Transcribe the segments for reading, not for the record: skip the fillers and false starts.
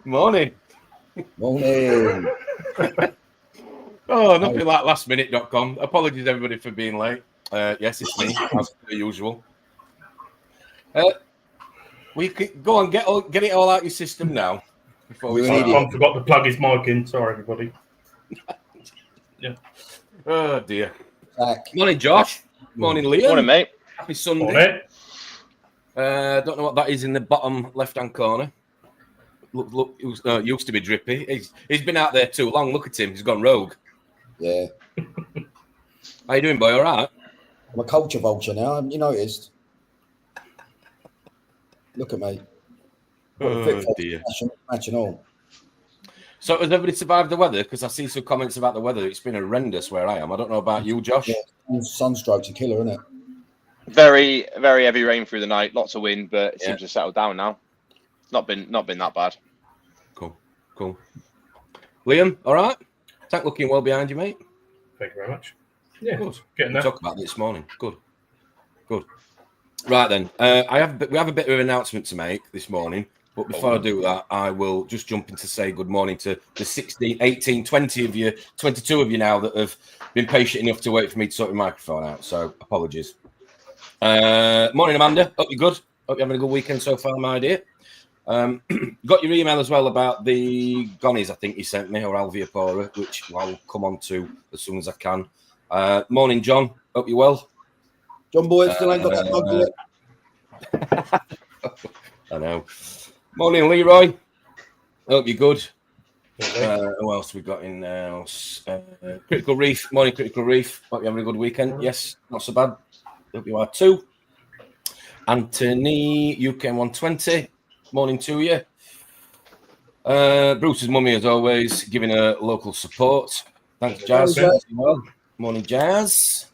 Morning. Morning. Oh, nothing like lastminute.com. Apologies, everybody, for being late. Yes, it's me, as per usual. We could go on, get it all out your system now. Before we start. Tom forgot to plug his mic in. Sorry, everybody. Yeah. Oh, dear. Zach. Morning, Josh. Morning, Liam. Morning, mate. Happy Sunday. Morning. Don't know what that is in the bottom left-hand corner. Look, it used to be Drippy. He's been out there too long. Look at him. He's gone rogue. Yeah. How you doing, boy? All right? I'm a culture vulture now. Haven't you noticed? Look at me. Oh, dear. Match and all. So has everybody survived the weather? Because I see some comments about the weather. It's been horrendous where I am. I don't know about you, Josh. Yeah, sunstroke's a killer, isn't it? Very, very heavy rain through the night. Lots of wind, but it seems to settle down now. Not been that bad. Cool. Liam, all right? Tank looking well behind you, mate. Thank you very much. Yeah, good. Getting there. Talk about it this morning. Good. Right then, we have a bit of an announcement to make this morning. But before I do that, I will just jump in to say good morning to the 16, 18, 20 of you, 22 of you now that have been patient enough to wait for me to sort your microphone out. So apologies. Morning, Amanda. Hope you're good. Hope you're having a good weekend so far, my dear. Got your email as well about the Gonnies, I think you sent me, or Alveopora, which I'll come on to as soon as I can. Morning, John. Hope you're well. John Boyd still ain't got that bug yet. I know. Morning, Leroy. Hope you're good. Who else we got in now? Critical Reef. Morning, Critical Reef. Hope you're having a good weekend. Yes, not so bad. Hope you are too. Anthony, UK 120. Morning to you. Bruce's mummy, as always, giving her local support. Thanks, Jazz. Well, morning, Jazz.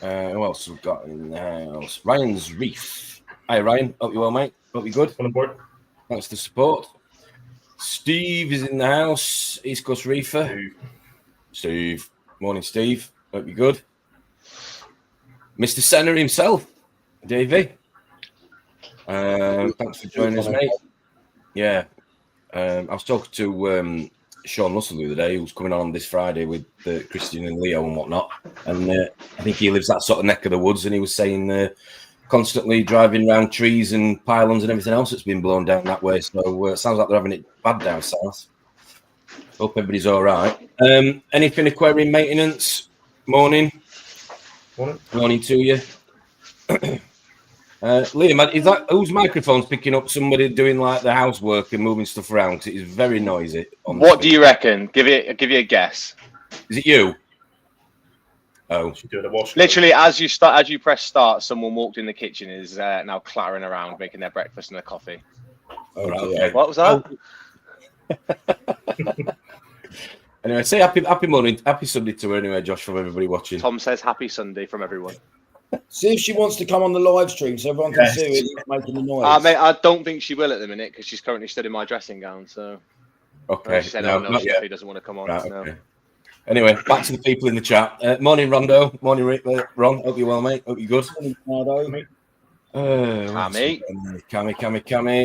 Who else we've got in the house? Ryan's Reef. Hi, Ryan. Hope you're well, mate. Hope you're good. On board. Thanks for the support. Steve is in the house. East Coast Reefer. Steve. Morning, Steve. Hope you're good. Mr. Senna himself, Davey. Thanks for joining us, mate. Yeah. I was talking to Sean Russell the other day, who's coming on this Friday with Christian and Leo and whatnot. And I think he lives that sort of neck of the woods. And he was saying constantly driving around trees and pylons and everything else that's been blown down that way. So it sounds like they're having it bad down south. Hope everybody's all right. Anything aquarium maintenance? Morning. Morning to you. Liam, is that whose microphone's picking up somebody doing like the housework and moving stuff around? Because it is very noisy. What do you reckon? Give you a guess. Is it you? Oh, literally, as you press start, someone walked in the kitchen is now clattering around making their breakfast and their coffee. Oh, right, okay. What was that? Anyway, say happy morning, happy Sunday to her anyway, Josh, from everybody watching. Tom says happy Sunday from everyone. See if she wants to come on the live stream so everyone can see it making the noise. Mate, I don't think she will at the minute because she's currently stood in my dressing gown. So okay, she said, no, she doesn't want to come on. Right, no. okay. Anyway, back to the people in the chat. Morning, Rondo. Morning, Ron. Hope you're well, mate. Hope you're good. Morning, Cammy.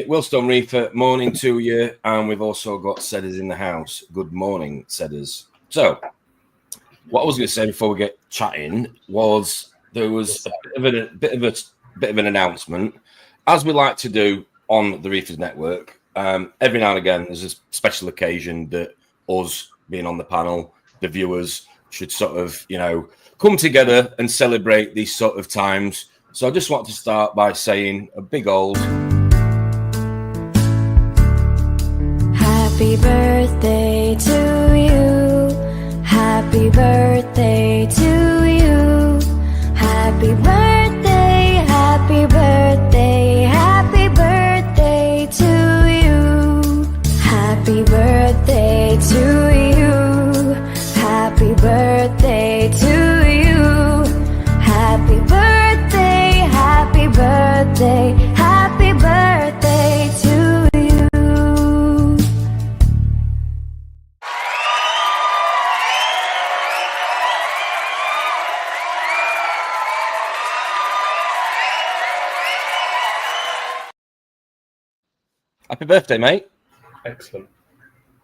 Willstone Reefer, morning to you. And we've also got Sedders in the house. Good morning, Sedders. So, what I was going to say before we get chatting was there was a bit of an announcement, as we like to do on the Reefers Network. Every now and again, there's a special occasion that us being on the panel, the viewers should sort of, come together and celebrate these sort of times. So I just want to start by saying a big old happy birthday to you. Happy birthday to you. Happy birthday, happy birthday, happy birthday to you. Happy birthday to you. Happy birthday to you. Happy birthday, happy birthday, happy birthday to you. happy birthday, mate. Excellent.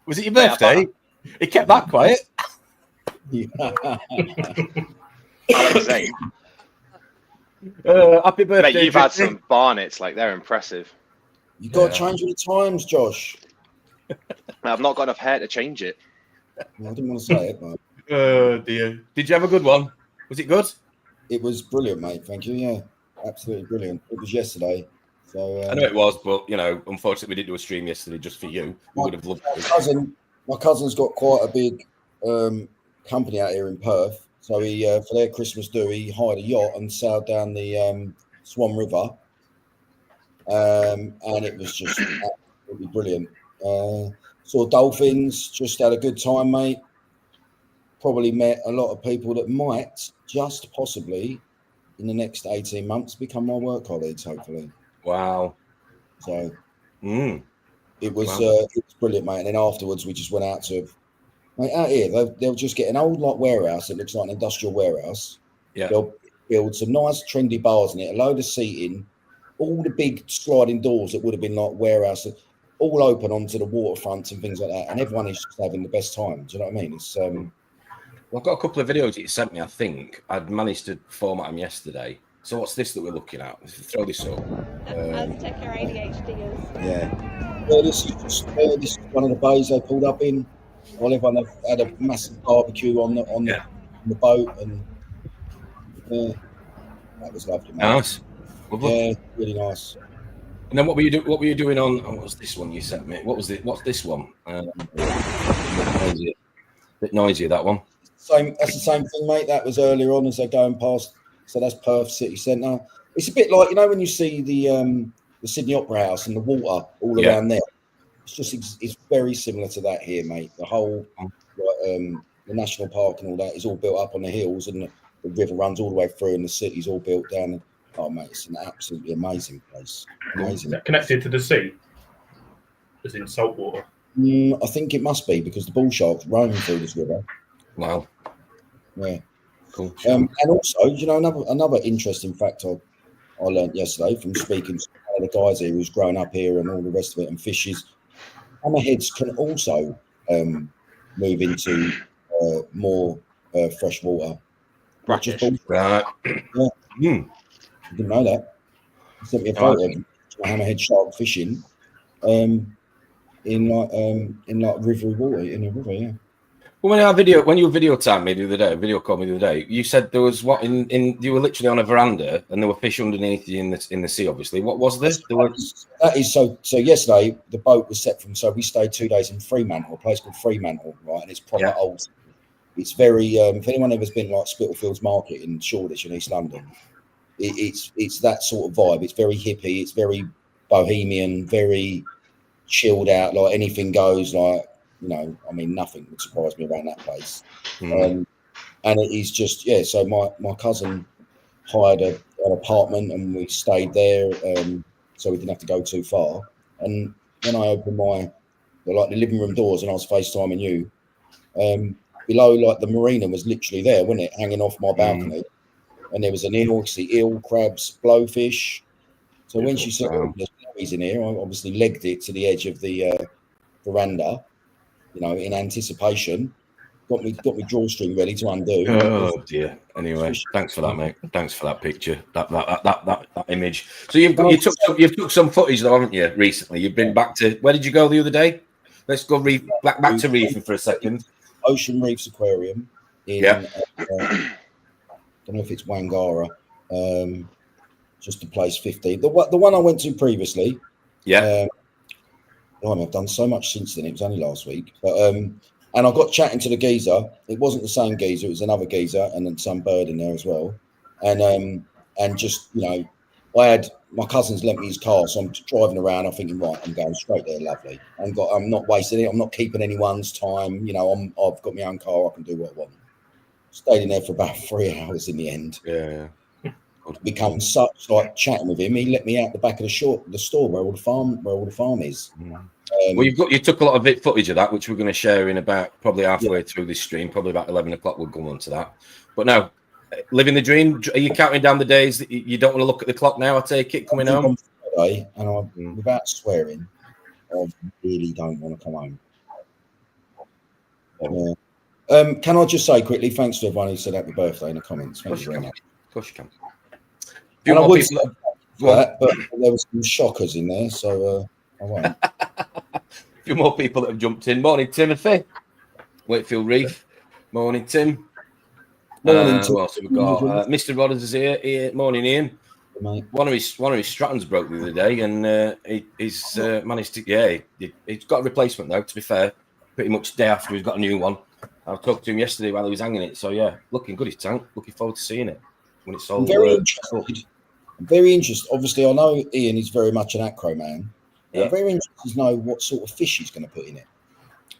Was it your birthday? He kept that quiet. Alexei, Happy birthday. mate, you've had Drippy. some barnets, like they're impressive. You got to change with the times, Josh. I've not got enough hair to change it. Well, I didn't want to say it, but Oh dear. Did you have a good one? Was it good? it was brilliant, mate. Thank you. Yeah, absolutely brilliant. It was yesterday. So I know it was, but you know, unfortunately, we didn't do a stream yesterday just for you. We would have loved it. My cousin's got quite a big company out here in Perth. So he, for their Christmas do, he hired a yacht and sailed down the Swan River, and it was just absolutely brilliant. Saw dolphins, just had a good time, mate. Probably met a lot of people that might just possibly in the next 18 months become my work colleagues, hopefully. Wow. So Wow. it was brilliant, mate. And then afterwards, we just went out to, mate, out here, they'll just get an old like warehouse that looks like an industrial warehouse. Yeah. They'll build some nice trendy bars in it, a load of seating, all the big sliding doors that would have been like warehouse, all open onto the waterfront and things like that. And everyone is just having the best time. Do you know what I mean? It's Well, I've got a couple of videos that you sent me. I think I'd managed to format them yesterday. So what's this that we're looking at? Throw this up. Aztec or ADHDers. yeah. Well, this is one of the bays they pulled up in. Well, everyone had a massive barbecue on the boat, and that was lovely, mate. Nice. Lovely. Yeah, really nice. And then what were you doing on? Oh, what was this one you sent me? What was it? What's this one? Bit noisy, that one. That's the same thing, mate. That was earlier on as they're going past. So that's Perth City Centre. It's a bit like, you know, when you see the Sydney Opera House and the water all around there. It's very similar to that here, mate. The whole the national park and all that is all built up on the hills, and the river runs all the way through, and the city's all built down. Oh, mate, it's an absolutely amazing place. Amazing. Is that connected to the sea? As in salt water? I think it must be, because the bull sharks roam through this river. Wow. Yeah. Cool. And also, you know, another interesting fact I learned yesterday from speaking to one of the guys here who's grown up here and all the rest of it, and fishes, hammerheads can also move into more fresh water. Brackish. Right. You didn't know that. He sent me a photo of a hammerhead shark fishing in like rivery water in a river. Yeah. Well, when you video called me the other day, you said there was you were literally on a veranda and there were fish underneath you in the sea. Obviously, what was this? That is so. Yesterday the boat was set from. So we stayed 2 days in Fremantle, a place called Fremantle, right? And it's proper old. It's very. If anyone ever's been like Spitalfields Market in Shoreditch in East London, it's that sort of vibe. It's very hippie. It's very bohemian. Very chilled out. Like anything goes. Like. You know, I mean, nothing would surprise me around that place. And it is just, so my cousin hired an apartment and we stayed there, so we didn't have to go too far. And when I opened the living room doors and I was FaceTiming you, below, like, the marina was literally there, wasn't it, hanging off my balcony. And there was an eel, crabs, blowfish. So when she said, there's berries in here, I obviously legged it to the edge of the veranda. You know, in anticipation, got me drawstring ready to undo. Oh dear. Anyway, thanks for that, mate. Thanks for that picture, that image. So you've took some footage though, haven't you? Recently, you've been back to. Where did you go the other day? Let's go back to reefing for a second. Ocean Reefs Aquarium in. I don't know if it's Wangara. Just a place 15. The one I went to previously. Yeah. I've done so much since then. It was only last week, but and I got chatting to the geezer. It wasn't the same geezer; it was another geezer, and then some bird in there as well. And just, you know, I had my cousin's lent me his car, so I'm driving around. I'm thinking, right, I'm going straight there, lovely. I'm not wasting it. I'm not keeping anyone's time. You know, I've got my own car. I can do what I want. Stayed in there for about 3 hours in the end. Yeah. Become such like chatting with him. He let me out the back of the store where all the farm is. Well, you took a lot of footage of that, which we're going to share in about probably halfway through this stream. Probably about 11 o'clock we'll go on to that. But now, living the dream. Are you counting down the days that you don't want to look at the clock now? I take it coming home. Friday, and I'm without swearing. I really don't want to come home. Yeah. Can I just say quickly, thanks to everyone who said happy birthday in the comments. Thank you very much. Of course you can. And I would say that, but there were some shockers in there, so I won't. A few more people that have jumped in. Morning, Timothy. Wakefield Reef. Morning, Tim. Morning, Tim. What else have we got? Mr. Rodders is here. Morning, Ian. Mate. One of his Strattons broke the other day, and he's managed to. Yeah, he's got a replacement though. To be fair, pretty much day after he's got a new one. I talked to him yesterday while he was hanging it. So yeah, looking good his tank. Looking forward to seeing it when it's all. I'm very interested. Obviously, I know Ian is very much an acro man. Yeah. I'm very interested to know what sort of fish he's going to put in it.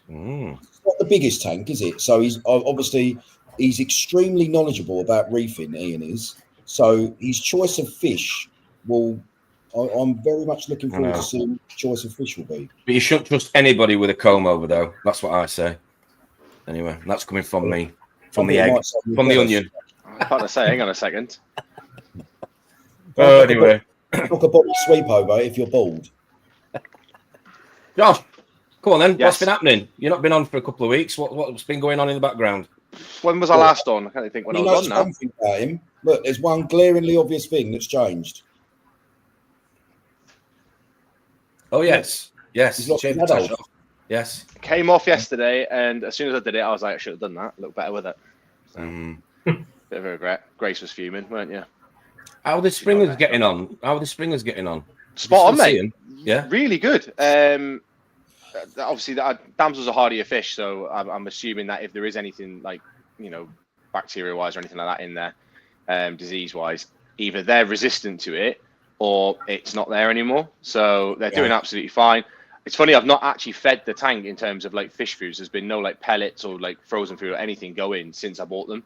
It's not the biggest tank, is it? So he's extremely knowledgeable about reefing. Ian is. So his choice of fish I'm very much looking forward to seeing what his choice of fish will be. But you shouldn't trust anybody with a comb over, though. That's what I say. Anyway, that's coming from me, from the egg, from the onion. I was about to say, hang on a second. Anyway. Talk about sweep over if you're bald. Josh, come on then. Yes. What's been happening? You've not been on for a couple of weeks. What's been going on in the background? When was I last on? I can't even think when I was on now. One thing about him. Look, there's one glaringly obvious thing that's changed. Oh yes, yes. He's lost Shave his the head tash off. Yes. Came off yesterday, and as soon as I did it, I was like, I should have done that. Look better with it. Bit of a regret. Grace was fuming, weren't you? How are the springers getting on? Spot on, mate. Yeah. Really good. Obviously, damsels are hardier fish, so I'm assuming that if there is anything like, bacteria-wise or anything like that in there, disease-wise, either they're resistant to it or it's not there anymore. So they're doing absolutely fine. It's funny, I've not actually fed the tank in terms of like fish foods. There's been no like pellets or like frozen food or anything go in since I bought them,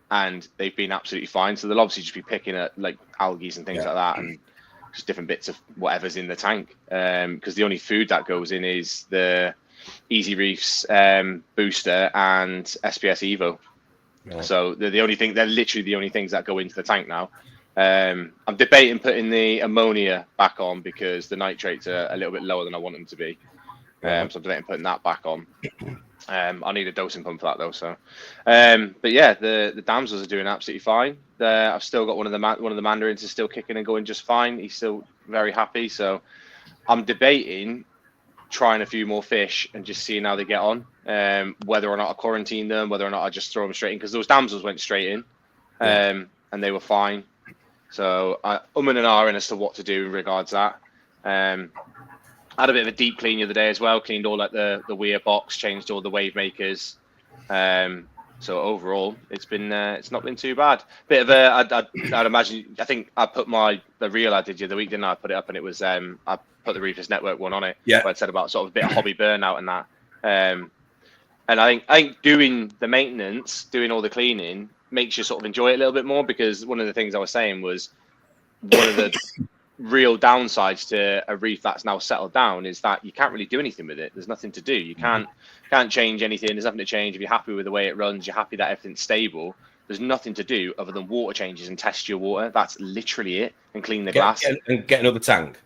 and they've been absolutely fine. So they'll obviously just be picking at like algae and things like that, and just different bits of whatever's in the tank. Because the only food that goes in is the Easy Reefs booster and SPS Evo. Right. So they're literally the only things that go into the tank now. I'm debating putting the ammonia back on because the nitrates are a little bit lower than I want them to be. So I'm debating putting that back on. I need a dosing pump for that though. So, but yeah, the damsels are doing absolutely fine. I've still got one of the mandarins is still kicking and going just fine. He's still very happy. So I'm debating trying a few more fish and just seeing how they get on. Whether or not I quarantine them, whether or not I just throw them straight in, because those damsels went straight in, and they were fine. So I'm and ahhing as to what to do in regards to that. I had a bit of a deep clean the other day as well. Cleaned all like the weir box, changed all the wave makers. So overall, it's not been too bad. Bit of I'd imagine. I think I put the reel I did the other week, didn't I? I put it up and it was I put the Reefers Network one on it. Yeah. Where it said about sort of a bit of hobby burnout and that. And I think doing the maintenance, doing all the cleaning, makes you sort of enjoy it a little bit more, because one of the things I was saying was one of the real downsides to a reef that's now settled down is that you can't really do anything with it. There's nothing to do. You can't change anything. There's nothing to change. If you're happy with the way it runs, you're happy that everything's stable, there's nothing to do other than water changes and test your water. That's literally it. And clean the glass. And get another tank.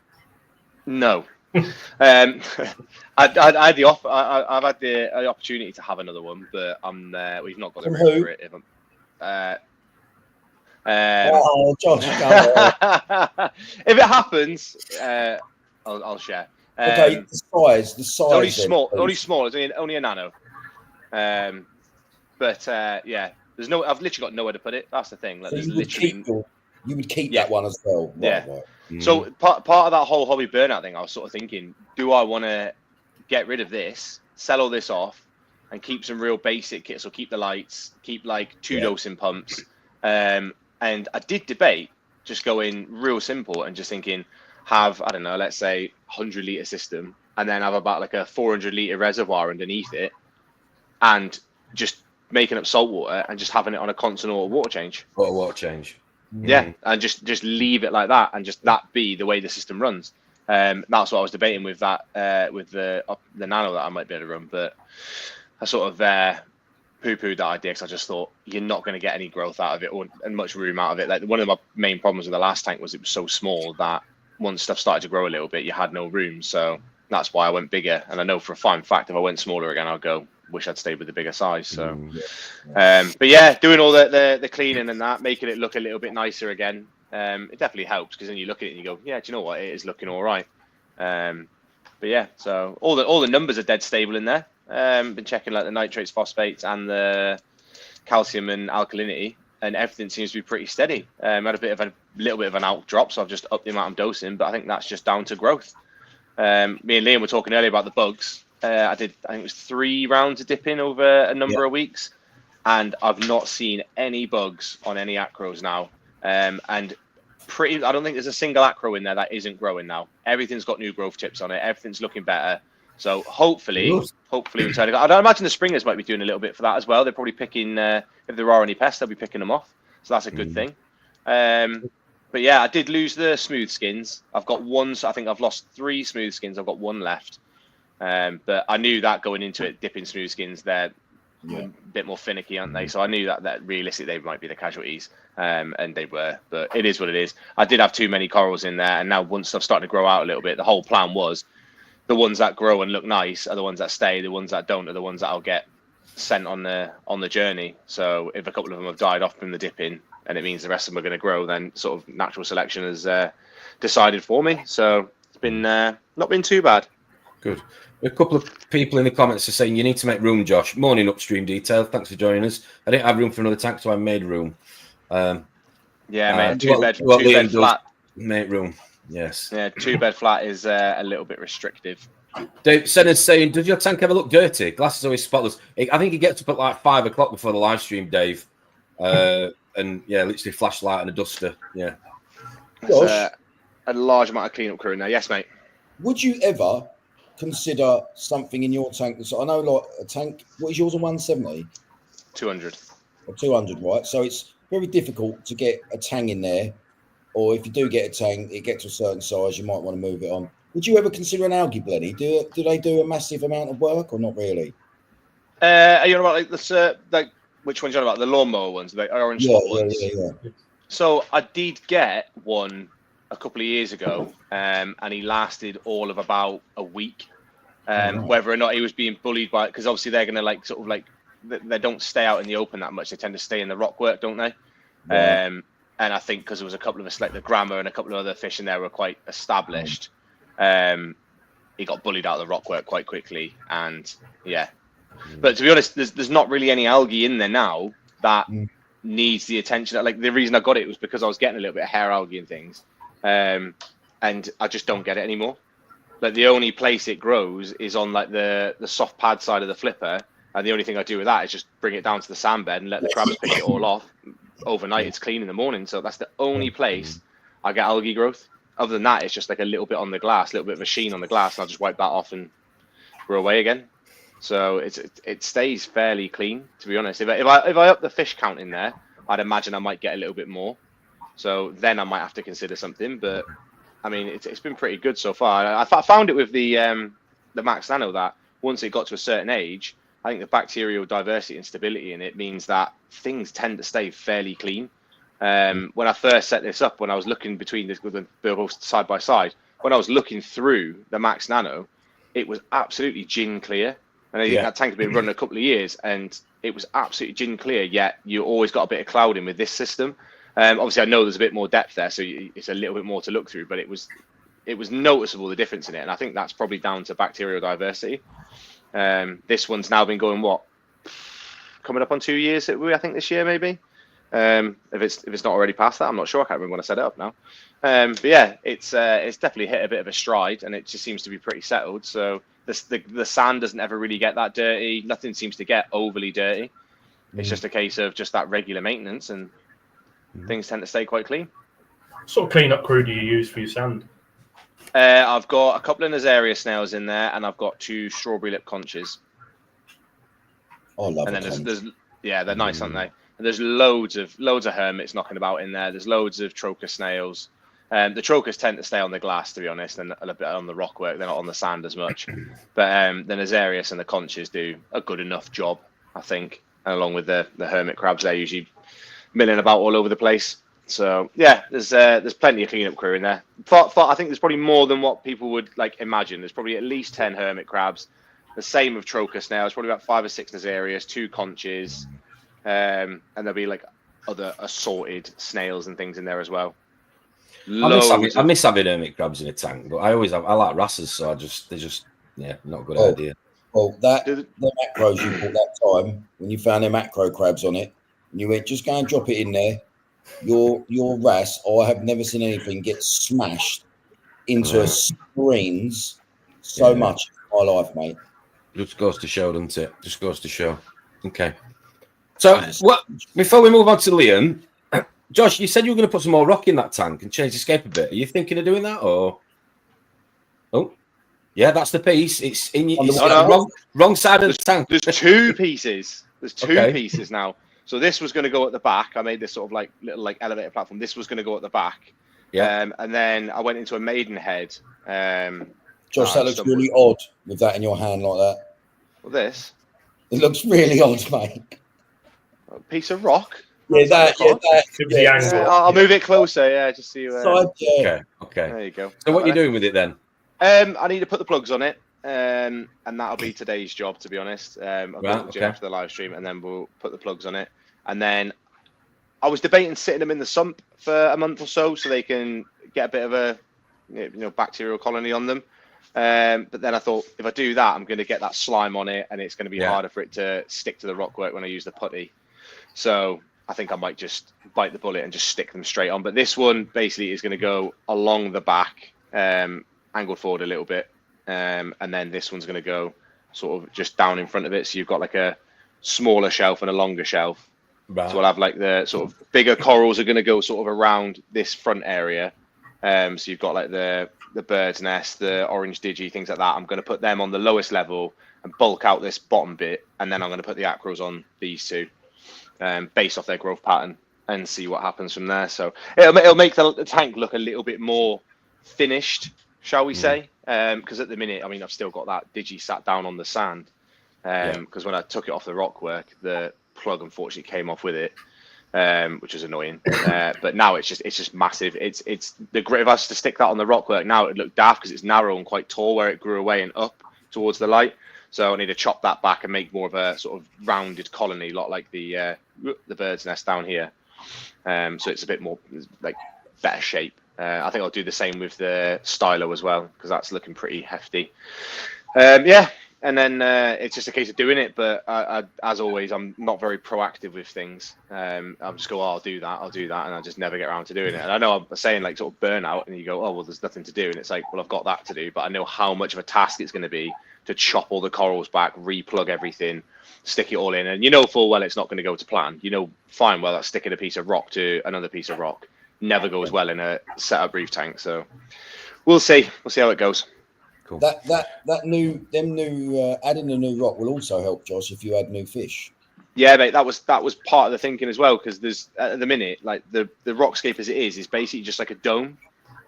No. I've had the opportunity to have another one, but we've not got the room for it. Josh, if it happens, I'll share. Okay, the size. It's only small. It's only a nano. But yeah, I've literally got nowhere to put it. That's the thing. Like, so you would keep that one as well. Right, right. So part of that whole hobby burnout thing, I was sort of thinking, do I want to get rid of this, sell all this off, and keep some real basic kits? So keep the lights, keep like 2 dosing pumps. And I did debate just going real simple and just thinking, have, I don't know, let's say 100-litre system, and then have about like a 400-litre reservoir underneath it, and just making up salt water and just having it on a constant water change. Water change. Yeah, and just leave it like that, and just that be the way the system runs. That's what I was debating with that, with the nano that I might be able to run, but I sort of poo-pooed that idea because I just thought you're not going to get any growth out of it and much room out of it. Like, one of my main problems with the last tank was it was so small that once stuff started to grow a little bit, you had no room. So that's why I went bigger. And I know for a fine fact, if I went smaller again, I'll go, wish I'd stayed with the bigger size. So, but yeah, doing all the cleaning and that, making it look a little bit nicer again. It definitely helps, because then you look at it and you go, yeah, do you know what? It is looking all right. But yeah, so all the numbers are dead stable in there. Been checking like the nitrates, phosphates, and the calcium and alkalinity, and everything seems to be pretty steady. Had a little bit of an out drop, so I've just upped the amount I'm dosing, but I think that's just down to growth. Me and Liam were talking earlier about the bugs. I think it was 3 rounds of dipping over a number of weeks, and I've not seen any bugs on any acros now. And I don't think there's a single acro in there that isn't growing now. Everything's got new growth tips on it. Everything's looking better. So hopefully returning. I don't imagine the springers might be doing a little bit for that as well. They're probably picking, if there are any pests, they'll be picking them off. So that's a good thing. But yeah, I did lose the smooth skins. I've got one. So I think I've lost 3 smooth skins. I've got 1 left. But I knew that going into it, dipping smooth skins, they're a bit more finicky, aren't they? So I knew that realistically they might be the casualties. And they were, but it is what it is. I did have too many corals in there, and now once I've started to grow out a little bit, the whole plan was the ones that grow and look nice are the ones that stay. The ones that don't are the ones that I'll get sent on the journey. So if a couple of them have died off from the dipping, and it means the rest of them are going to grow, then sort of natural selection has decided for me. So it's been not been too bad. Good. A couple of people in the comments are saying you need to make room, Josh. Morning, Upstream Detail. Thanks for joining us. I didn't have room for another tank, so I made room. Mate, two bed flat. Make room. Yes. Yeah, 2-bed flat is a little bit restrictive. Dave Senna's saying, does your tank ever look dirty? Glass is always spotless. I think he gets up at like 5 o'clock before the live stream, Dave. And yeah, literally flashlight and a duster. Yeah. Josh, a large amount of cleanup crew in there. Yes, mate. would you ever consider something in your tank? So I know, like a tank. What is yours? A 170? 200. Or 200, right? So it's very difficult to get a tang in there. Or if you do get a tang, it gets to a certain size, you might want to move it on. Would you ever consider an algae blenny? Do they do a massive amount of work or not really? Are you on about like which ones are you on about? The lawnmower ones, the orange ones? Yeah. So I did get one a couple of years ago, and he lasted all of about a week. Whether or not he was being bullied by it, because obviously they're going to they don't stay out in the open that much. They tend to stay in the rock work, don't they? Right. And I think because there was a couple of us, like the Grammer and a couple of other fish in there were quite established. He got bullied out of the rock work quite quickly, and yeah. But to be honest, there's not really any algae in there now that needs the attention. Like the reason I got it was because I was getting a little bit of hair algae and things, and I just don't get it anymore. Like the only place it grows is on like the soft pad side of the flipper, and the only thing I do with that is just bring it down to the sand bed and let the crabs pick it all off. Overnight, it's clean in the morning, so that's the only place I get algae growth. Other than that, it's just like a little bit on the glass, a little bit of a sheen on the glass, and I'll just wipe that off and grow away again. So it stays fairly clean, to be honest. If I up the fish count in there, I'd imagine I might get a little bit more. So then I might have to consider something. But I mean, it's been pretty good so far. I found it with the Max Nano that once it got to a certain age, I think the bacterial diversity and stability in it means that things tend to stay fairly clean. When I first set this up, when I was looking between the both side by side, when I was looking through the Max Nano, it was absolutely gin clear. And I think that tank had been running a couple of years, and it was absolutely gin clear. Yet you always got a bit of clouding with this system. Obviously, I know there's a bit more depth there, so it's a little bit more to look through. But it was noticeable, the difference in it, and I think that's probably down to bacterial diversity. This one's now been going coming up on 2 years. I think this year maybe. If it's not already past that, I'm not sure. I can't remember when I set it up now. But yeah, it's definitely hit a bit of a stride, and it just seems to be pretty settled. So the sand doesn't ever really get that dirty. Nothing seems to get overly dirty. It's just a case of just that regular maintenance, and things tend to stay quite clean. What sort of cleanup crew do you use for your sand? I've got a couple of Nazaria snails in there, and I've got 2 strawberry lip conches. I love it. And then they're nice, aren't they? And there's loads of hermits knocking about in there. There's loads of trochus snails. The trochus tend to stay on the glass, to be honest, and a bit on the rock work. They're not on the sand as much. But the Nazarius and the conches do a good enough job, I think. And along with the hermit crabs, they're usually milling about all over the place. So yeah, there's plenty of cleanup crew in there. I think there's probably more than what people would like imagine. There's probably at least 10 hermit crabs. The same with trochus snails. Probably about 5 or 6 Nasarius, 2 conches, and there'll be like other assorted snails and things in there as well. I miss having hermit crabs in a tank, but I like wrasses, so they're just not a good idea. Well, the macros you bought that time when you found them macro crabs on it, and you went, just go and drop it in there. Your wrasse, I have never seen anything get smashed into screens so much in my life, mate. Just goes to show, doesn't it? Just goes to show. Okay. So, before we move on to Liam, Josh, you said you were going to put some more rock in that tank and change the scape a bit. Are you thinking of doing that, or? Oh, yeah, that's the piece. It's in your wrong side of the tank. There's 2 pieces. There's 2 pieces now. So this was going to go at the back. I made this sort of like little like elevator platform. This was going to go at the back. Yeah. And then I went into a maidenhead. Josh, that looks really odd with that in your hand like that. Well, this. It looks really odd, mate. A piece of rock. Yeah, I'll move it closer. Yeah, just see you. Okay. There you go. So what are you doing with it then? I need to put the plugs on it, and that'll be today's job, to be honest. I'll go to the gym after the live stream, and then we'll put the plugs on it. And then I was debating sitting them in the sump for a month or so they can get a bit of a bacterial colony on them. But then I thought, if I do that, I'm going to get that slime on it, and it's going to be harder for it to stick to the rockwork when I use the putty. So I think I might just bite the bullet and just stick them straight on. But this one basically is going to go along the back, angled forward a little bit, and then this one's going to go sort of just down in front of it. So you've got like a smaller shelf and a longer shelf. Right. So we'll have like the sort of bigger corals are going to go sort of around this front area. So you've got like the bird's nest, the orange digi, things like that. I'm going to put them on the lowest level and bulk out this bottom bit, and then I'm going to put the acros on these 2, based off their growth pattern, and see what happens from there. So it'll make the tank look a little bit more finished, shall we say? Because at the minute, I mean, I've still got that digi sat down on the sand. Because when I took it off the rockwork, the plug unfortunately came off with it, which was annoying. But now it's just massive. It's the great of us to stick that on the rockwork. Now it looked daft because it's narrow and quite tall where it grew away and up towards the light. So I need to chop that back and make more of a sort of rounded colony, lot like the bird's nest down here. So it's a bit more like better shape. I think I'll do the same with the stylo as well, because that's looking pretty hefty. And then it's just a case of doing it. But as always, I'm not very proactive with things. I'll just go, I'll do that, and I just never get around to doing it. And I know I'm saying like sort of burnout, and you go, oh, well, there's nothing to do. And it's like, well, I've got that to do, but I know how much of a task it's going to be to chop all the corals back, replug everything, stick it all in. And you know full well it's not going to go to plan. You know fine well that sticking a piece of rock to another piece of rock never goes well in a set-up reef tank. So we'll see how it goes. Cool. Adding the new rock will also help, Josh, if you add new fish. Yeah, mate, that was part of the thinking as well, because there's at the minute, like the rockscape as it is basically just like a dome,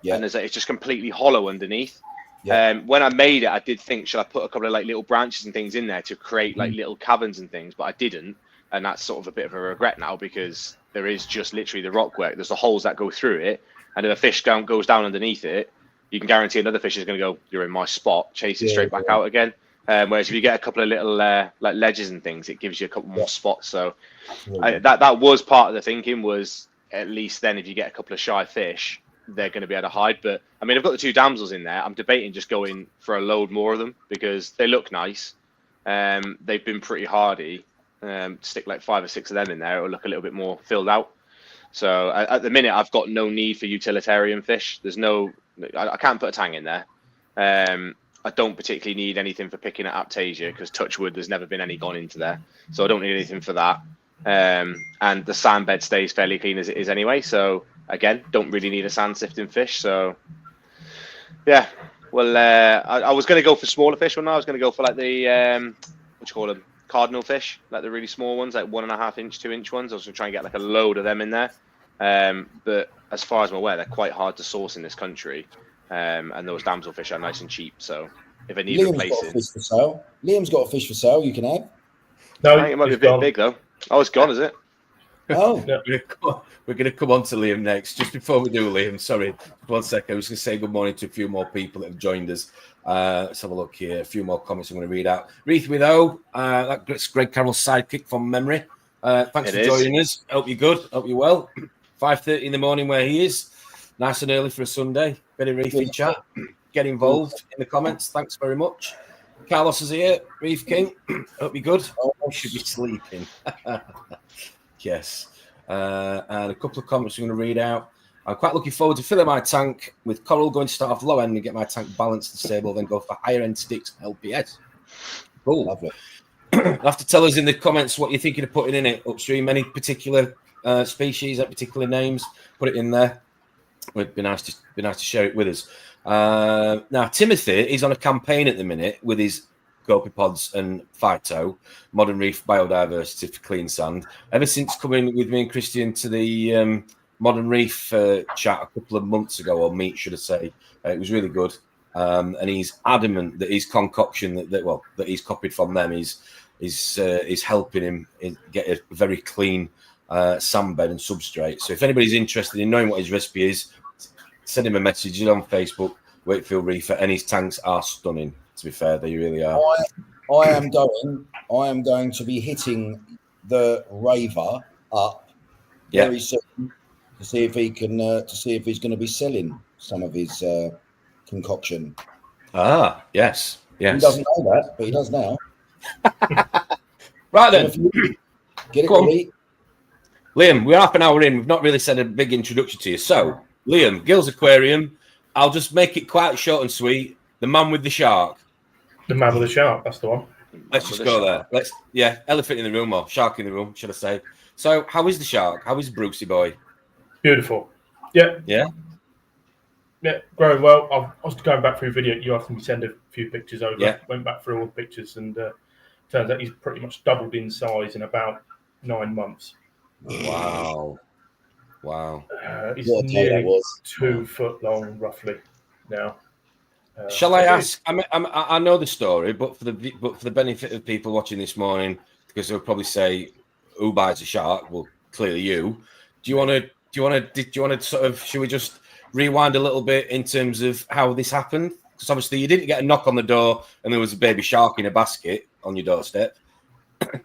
and it's just completely hollow underneath. When I made it, I did think, should I put a couple of like little branches and things in there to create like little caverns and things, but I didn't, and that's sort of a bit of a regret now, because there is just literally the rockwork. There's the holes that go through it, and if a fish goes down underneath it, you can guarantee another fish is going to go, you're in my spot, chase it straight back out again. Whereas if you get a couple of little like ledges and things, it gives you a couple more spots. So that was part of the thinking, was at least then if you get a couple of shy fish, they're going to be able to hide. But I mean, I've got the 2 damsels in there. I'm debating just going for a load more of them because they look nice. They've been pretty hardy. Stick like 5 or 6 of them in there, it'll look a little bit more filled out. So at the minute, I've got no need for utilitarian fish. I can't put a tang in there. I don't particularly need anything for picking at Aptasia, because touch wood, there's never been any gone into there. So I don't need anything for that. And the sand bed stays fairly clean as it is anyway. So again, don't really need a sand sifting fish. So yeah, well, I was going to go for smaller fish one. I was going to go for like the, what you call them? Cardinal fish, like the really small ones, like 1.5 inch, 2 inch ones. I was going to try and get like a load of them in there. But as far as I'm aware, they're quite hard to source in this country. And those damsel fish are nice and cheap. So if I need replacing, Liam's got a fish for sale you can have. No, I think it might be a bit big though. Oh, it's gone, is it? Oh, We're going to come on to Liam next. Just before we do, Liam, sorry, 1 second. I was going to say good morning to a few more people that have joined us. Let's have a look here. A few more comments I'm going to read out. Reef with O, that's Greg Carroll's sidekick from memory. Thanks for joining us. Hope you're good. Hope you're well. 5:30 in the morning where he is. Nice and early for a Sunday. Bit of reefing chat. Get involved in the comments. Thanks very much. Carlos is here. Reef King. Hope you're good. You should be sleeping. Yes. And a couple of comments I'm going to read out. I'm quite looking forward to filling my tank with coral, going to start off low end and get my tank balanced and stable, then go for higher end sticks and LPS. Cool. lovely. You'll have to tell us in the comments what you're thinking of putting in it upstream. Any particular species, particular names, put it in there. It'd be nice to share it with us. Now, Timothy is on a campaign at the minute with his Copepods and Phyto, Modern Reef Biodiversity for Clean Sand. Ever since coming with me and Christian to the Modern Reef chat a couple of months ago, or meet, should I say, it was really good. And he's adamant that his concoction that he's copied from them is helping him get a very clean sandbed and substrate. So if anybody's interested in knowing what his recipe is, send him a message on Facebook, Wakefield Reefer, and his tanks are stunning. To be fair, they really are. I am going to be hitting the Raver up very soon to see if he can he's going to be selling some of his concoction. Ah, yes. He doesn't know that, but he does now. Right then, get it ready. Liam, we're half an hour in. We've not really said a big introduction to you. So, Liam, Gill's Aquarium. I'll just make it quite short and sweet. The man with the shark. The man with the shark, that's the one. Let's just go there. Elephant in the room, or shark in the room, should I say. So, how is the shark? How is Brucey boy? Beautiful. Yeah. Yeah? Yeah, growing well. I was going back through video. You asked me to send a few pictures over. Yeah. Went back through all the pictures, and turns out he's pretty much doubled in size in about 9 months. Wow. He's nearly 2 foot long, roughly, now. Shall I ask? I know the story, but for the benefit of people watching this morning, because they'll probably say, "Who buys a shark?" Well, clearly you. Do you want to sort of? Should we just rewind a little bit in terms of how this happened? Because obviously you didn't get a knock on the door and there was a baby shark in a basket on your doorstep. I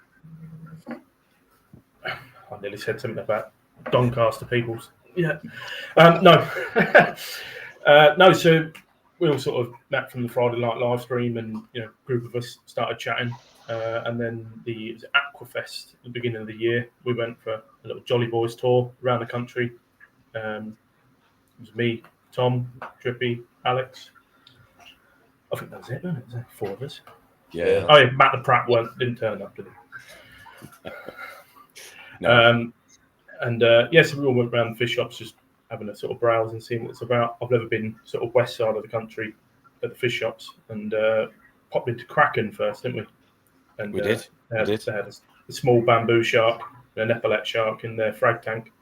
nearly said something about Doncaster peoples. Yeah. No. No. So we all sort of met from the Friday night live stream, and a group of us started chatting. And then it was Aquafest at the beginning of the year. We went for a little Jolly Boys tour around the country. It was me, Tom, Drippy, Alex. I think that was it, wasn't it? There's 4 of us. Yeah. Oh, yeah, Matt the Pratt didn't turn up, did he? No. So we all went around the fish shops just having a sort of browse and seeing what it's about. I've never been sort of west side of the country at the fish shops, and popped into Kraken first, didn't we? And we did. They had a small bamboo shark, an epaulet shark in their frag tank.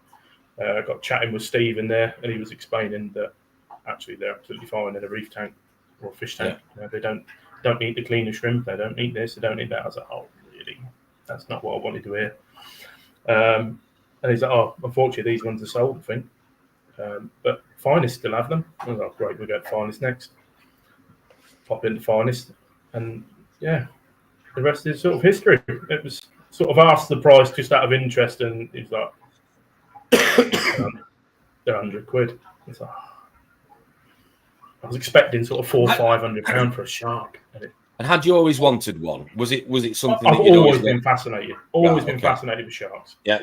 I got chatting with Steve in there, and he was explaining that actually they're absolutely fine in a reef tank or a fish tank. Yeah. They don't eat the cleaner shrimp. They don't eat this. They don't eat that. I was like, oh, really? That's not what I wanted to hear. And he's like, oh, unfortunately, these ones are sold, I think. But Finest still have them. I was like, great, we'll go to Finest next. Pop into Finest, and yeah, the rest is sort of history. It was sort of asked the price just out of interest, and he's like, they're £100. It's like, I was expecting sort of £400 or £500 for a shark. And had you always wanted one? Was it something I've that you'd always been fascinated? Always been okay. fascinated with sharks. Yeah.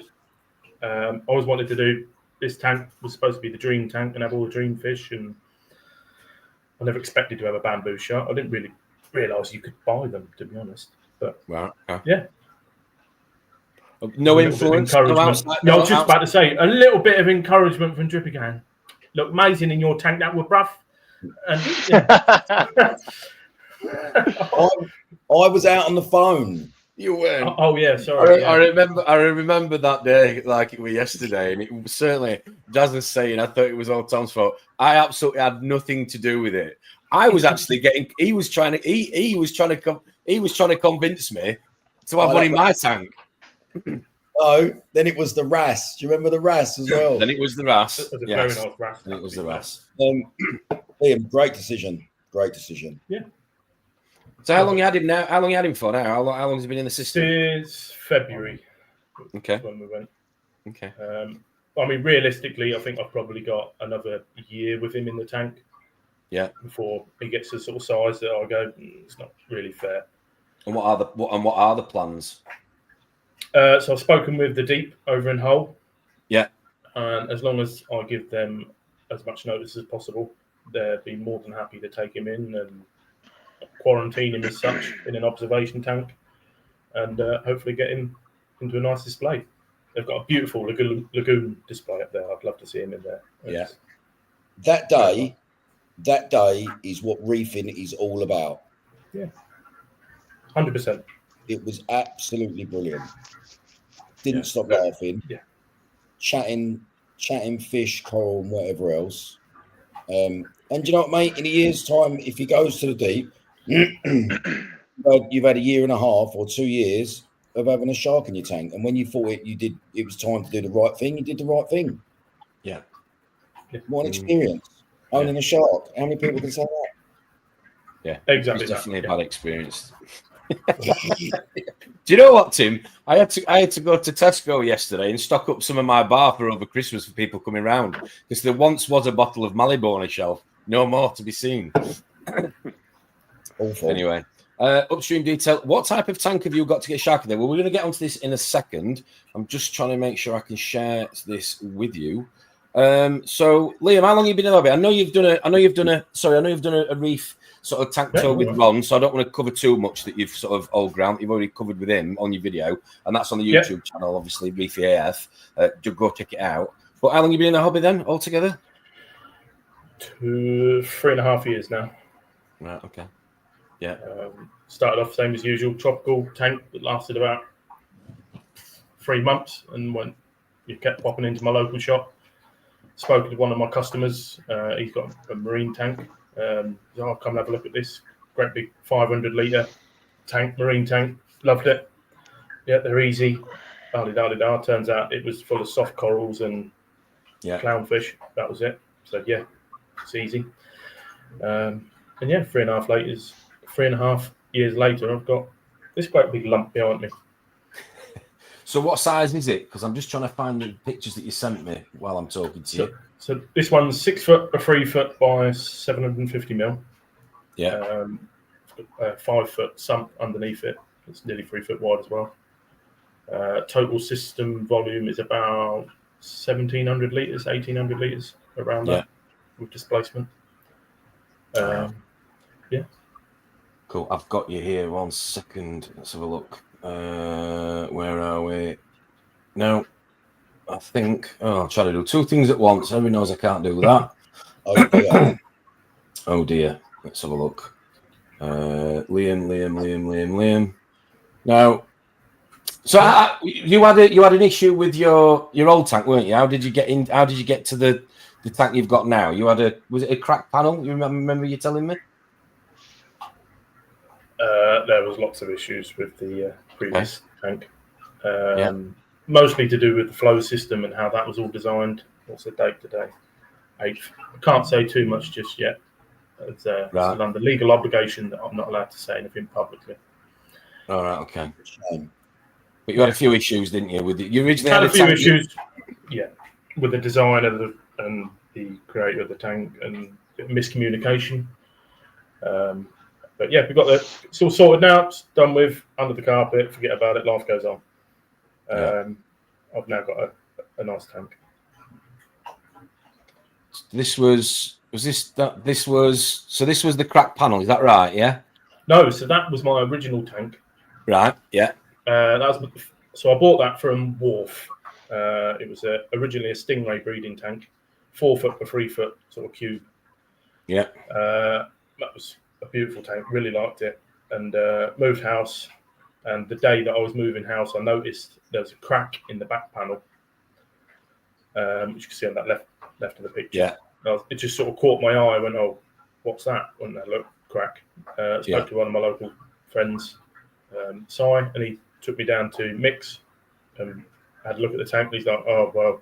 Always wanted to do. This tank was supposed to be the dream tank and have all the dream fish, and I never expected to have a bamboo shark. I didn't really realise you could buy them, to be honest. But right. Yeah. No influence. I was just about to say a little bit of encouragement from Drippy going, look amazing in your tank, that would, bruv. And I was out on the phone. You weren't. Oh yeah, sorry. I remember that day like it was yesterday, and it was certainly Jasmine's saying I thought it was all Tom's fault. I absolutely had nothing to do with it. I was actually getting. He was trying to convince me to have one in my tank. Oh, then it was the RAS. Do you remember the RAS as well? Then it was the RAS. It was a Yes. very nice RAS. Then it was the RAS. Liam, great decision. Great decision. Yeah. So how long you had him now? How long you had him for now? How long has he been in the system? Since February. Okay. When we went. Okay. I mean, realistically, I think I've probably got another year with him in the tank. Yeah. Before he gets the sort of size that I go, it's not really fair. And what are the plans? So I've spoken with the Deep over in Hull. Yeah. And as long as I give them as much notice as possible, they'd be more than happy to take him in and quarantine him as such in an observation tank, and hopefully get him into a nice display. They've got a beautiful lagoon display up there. I'd love to see him in there. Yeah. That day is what reefing is all about. Yeah. 100%. It was absolutely brilliant. Didn't stop laughing. Yeah. Chatting fish, coral, and whatever else. And you know what, mate? In a year's time, if he goes to the Deep, you've had a year and a half or 2 years of having a shark in your tank. And when you thought it was time to do the right thing, you did the right thing. Yeah. What an experience. Owning a shark. How many people can say that? Yeah. Exactly. It's definitely a bad experience. Do you know what, Tim? I had to go to Tesco yesterday and stock up some of my bar for over Christmas for people coming round, because there once was a bottle of Malibu on a shelf. No more to be seen. Awful. Anyway, upstream detail. What type of tank have you got to get shark in there? Well, we're going to get onto this in a second. I'm just trying to make sure I can share this with you. So Liam, how long have you been in the hobby? I know you've done a reef sort of tank tour with Ron, so I don't want to cover too much that you've sort of old ground. You've already covered with him on your video, and that's on the YouTube channel, obviously, Reefy AF. Go check it out. But how long have you been in the hobby then, altogether? 3.5 years now. Right, okay. Yeah. Started off same as usual, tropical tank that lasted about 3 months, and when you kept popping into my local shop, spoke to one of my customers. He's got a marine tank. I'll come and have a look at this great big 500 litre tank, marine tank. Loved it. Yeah, they're easy. Turns out it was full of soft corals and clownfish. That was it. So yeah, it's easy. And yeah, 3.5 years later, I've got this great big lump behind me. So what size is it? Because I'm just trying to find the pictures that you sent me while I'm talking to you. So this one's 6 foot by 3 foot by 750 mil. Yeah. 5 foot sump underneath it. It's nearly 3 foot wide as well. Total system volume is about 1,700 litres, 1,800 litres, around that, with displacement. Yeah. Cool. I've got you here. 1 second. Let's have a look. Where are we? No. I think I'll try to do 2 things at once. Everybody knows I can't do that. Oh dear. Let's have a look. Liam. Now, so you had an issue with your old tank, weren't you? How did you get in? How did you get to the tank you've got now? Was it a cracked panel? You remember you telling me? There was lots of issues with the previous tank. Mostly to do with the flow system and how that was all designed. What's the date today? 8th. I can't say too much just yet. It's under legal obligation that I'm not allowed to say anything publicly. All right, okay. But you had a few issues, didn't you? With you originally had a few issues, with the design of and the creator of the tank and miscommunication. But yeah, we got it's all sorted now. It's done with, under the carpet. Forget about it. Life goes on. I've now got a nice tank. This was the cracked panel. Is that right? Yeah. No, so that was my original tank. Right. Yeah. So I bought that from Wharf. It was originally a stingray breeding tank, 4 foot by 3 foot sort of cube. Yeah. That was a beautiful tank. Really liked it, and moved house. And the day that I was moving house, I noticed there was a crack in the back panel, which you can see on that left of the picture. Yeah. It just sort of caught my eye. I went, "Oh, what's that?" When I looked, crack. Spoke to one of my local friends, Si, and he took me down to Mix and I had a look at the tank. And he's like, "Oh well,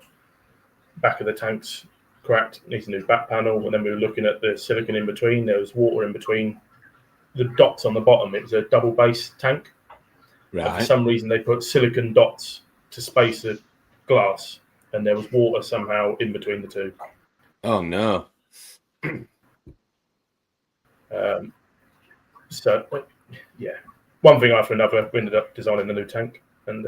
back of the tank's cracked. Needs a new back panel." And then we were looking at the silicon in between. There was water in between the dots on the bottom. It was a double base tank. Right. And for some reason, they put silicon dots to space the glass, and there was water somehow in between the two. Oh no. So, yeah, one thing after another, we ended up designing the new tank, and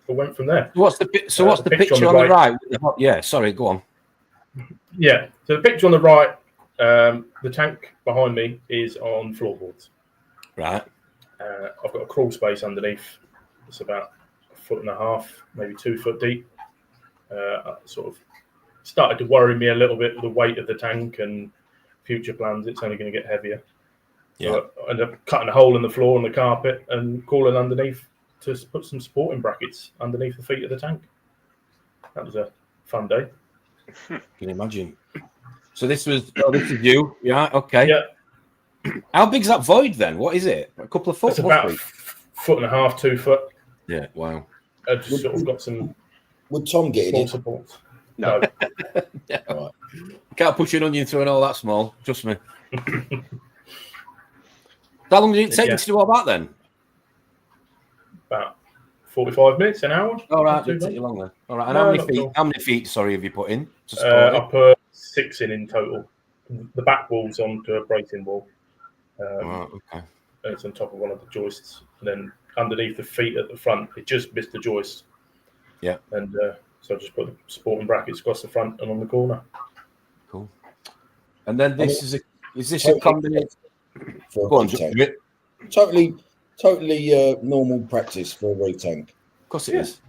we went from there. What's the picture on the right? Yeah, sorry, go on. Yeah, so the picture on the right, the tank behind me is on floorboards. Right. I've got a crawl space underneath. It's about 1.5 feet, maybe 2 foot deep. Sort of started to worry me a little bit with the weight of the tank and future plans. It's only going to get heavier. Yeah. So I ended up cutting a hole in the floor and the carpet and crawling underneath to put some supporting brackets underneath the feet of the tank. That was a fun day. Can you imagine? So this is you, yeah? Okay. Yeah. How big's that void then? What is it? A couple of foot? It's about 1.5 feet, 2 foot. Yeah. Wow. I just sort of got some. Would Tom get small it? supports. No. Yeah. Right. Can't push an onion through and all that small. Trust me. How long did it take you to do all that then? About 45 minutes, an hour. All right, Not too didn't take bad. you long then. All right, and No, how many not at feet? all. How many feet? Sorry, have you put in to support I it? put 6 in total. The back wall's onto a bracing wall. Right, okay. And it's on top of one of the joists. And then underneath the feet at the front, it just missed the joist. Yeah. And so I just put the supporting brackets across the front and on the corner. Cool. And then this is this a Totally combination? For Go a on, reef tank. Drippy. Totally normal practice for a reef tank. Of course it is.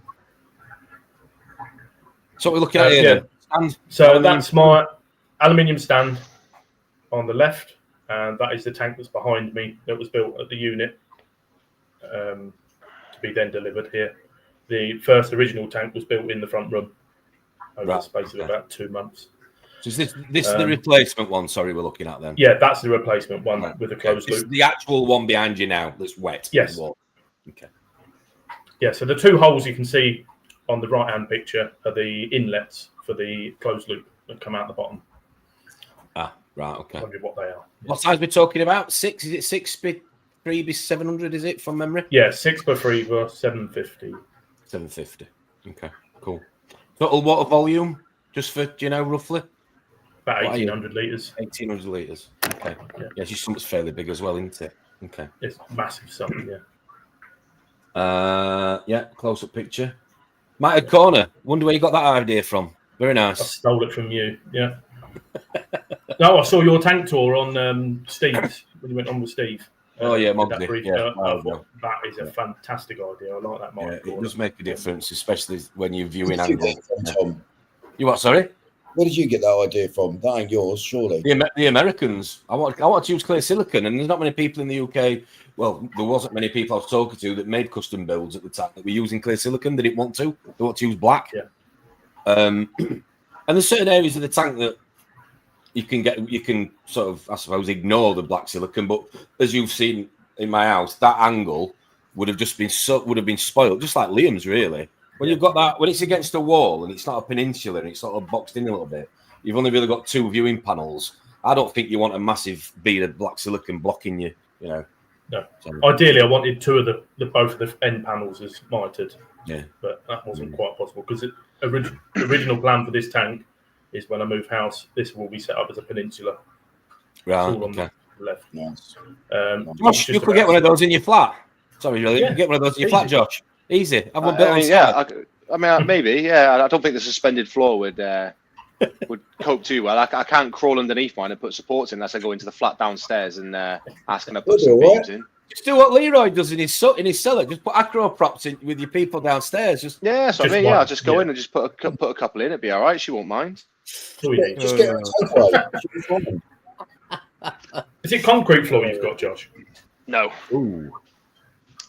So what we're looking at here then. Stand, So aluminium that's my aluminium stand on the left, and that is the tank that's behind me that was built at the unit to be then delivered here. The first original tank was built in the front room over the space of about 2 months. So is this is the replacement one, sorry, we're looking at then? Yeah, that's the replacement one with a closed It's loop. the actual one behind you now that's wet. Yes. Okay. Yeah, so the 2 holes you can see on the right-hand picture are the inlets for the closed loop that come out the bottom. Ah, right, okay. I wonder what they are. What size are we talking about? 6? Is it 6 by 3 by 700, is it, from memory? Yeah, 6 by 3 by 750. 750. Okay, cool. Total water volume, just for, do you know, roughly? About 1,800 litres. 1,800 litres. Okay. Yeah. Yeah, it's something's fairly big as well, isn't it? Okay. It's massive something, yeah. Yeah, close-up picture. Matted corner. Wonder where you got that idea from. Very I nice. stole it from you, yeah. No, I saw your tank tour on Steve's, when you went on with Steve. Oh, yeah, did that Mogley. brief, Yeah, that is a fantastic idea. I like that. yeah, Matted it corner. does make a difference, especially when you're viewing Where did you angles. get it from, Tom? You what, sorry? Where did you get that idea from? That ain't yours, surely. The Americans. I want to use clear silicon, and there's not many people in the UK. Well, there wasn't many people I was talking to that made custom builds at the time that were using clear silicon. They didn't want to. They want to use black. Yeah. And there's certain areas of the tank that you can sort of, I suppose, ignore the black silicon. But as you've seen in my house, that angle would have been spoiled, just like Liam's, really. When you've got that, when it's against a wall and it's not a peninsula and it's sort of boxed in a little bit, you've only really got 2 viewing panels. I don't think you want a massive bead of black silicon blocking you, you know. No. So, Ideally, I wanted 2 of the both of the end panels as mitered. Yeah. But that wasn't quite possible because the original plan for this tank is when I move house, this will be set up as a peninsula. right, It's all on okay. the left. Nice. Josh, you could get one of those in your flat. Sorry, really. You Yeah. can get one of those in your flat, Easy. Josh. Easy. Have one built I on mean, site. I mean, maybe, yeah. I don't think the suspended floor would cope too well. I can't crawl underneath mine and put supports in unless I go into the flat downstairs and ask them to put some beams in. Just do what Leroy does in his cellar. Just put acro props in with your people downstairs. Just Yeah, so I Just mean, one, I'll just go yeah. in and just put a couple in. It'd be all right. She won't mind. That's all you need. Just get a takeaway. Should be fine. Is it concrete floor you've got, Josh? No. ooh.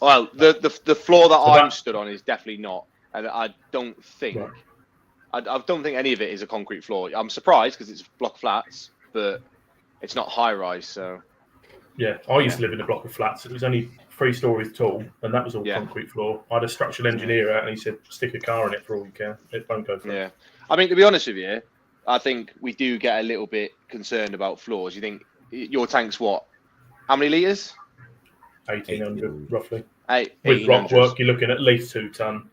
Well, the floor that So I'm that- stood on is definitely not, and I don't think Right. I don't think any of it is a concrete floor. I'm surprised because it's block flats, but it's not high rise. So Yeah, I used to live in a block of flats. It was only 3 stories tall, and that was all concrete floor. I had a structural engineer out, and he said, "Stick a car in it for all you can. It won't go through." Yeah, I mean, to be honest with you, I think we do get a little bit concerned about floors. You think your tank's what? How many litres? 1,800 roughly. With rock work, you're looking at least 2 ton.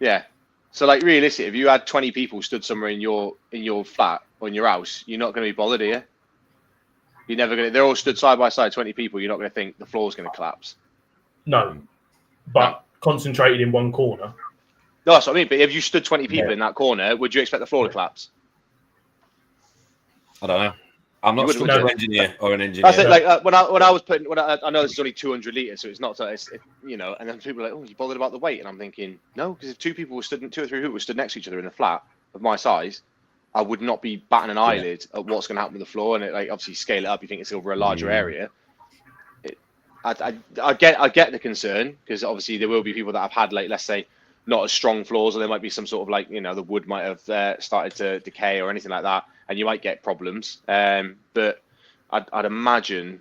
Yeah. So, like, realistically, if you had 20 people stood somewhere in your flat or in your house, you're not going to be bothered, are you? You're never going to. They're all stood side by side, 20 people. You're not going to think the floor's going to collapse. No, but concentrated in one corner. No, that's what I mean. But if you stood 20 people in that corner, would you expect the floor to collapse? I don't know. I'm not an engineer or an engineer. That's it. Like when I was putting, I know this is only 200 litres, so it's not. You know, and then people are like, "Oh, you bothered about the weight?" And I'm thinking, no, because if 2 or 3 people were stood next to each other in a flat of my size, I would not be batting an eyelid at what's going to happen with the floor. And it, like, obviously scale it up, you think it's over a larger area. I get the concern, because obviously there will be people that have had, like, let's say, not as strong floors, or there might be some sort of, like, you know, the wood might have started to decay or anything like that, and you might get problems. But I'd imagine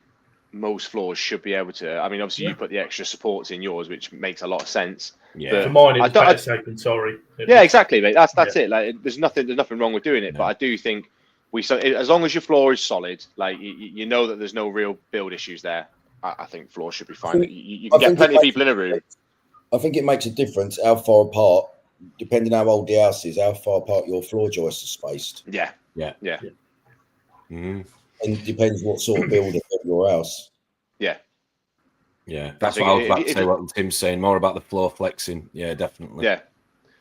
most floors should be able to. I mean, obviously you put the extra supports in yours, which makes a lot of sense. Yeah, for mine it's better safe than sorry. Yeah, exactly, mate. That's it. Like, there's nothing wrong with doing it, but I do think as long as your floor is solid, like, you know that there's no real build issues there. I think floor should be fine. You can get plenty of people in a room. I think it makes a difference how far apart, depending how old the house is, how far apart your floor joists are spaced. Yeah. And it depends what sort of build of your house. Yeah, that's what I was about to say. What Tim's saying, more about the floor flexing. Yeah, definitely. Yeah,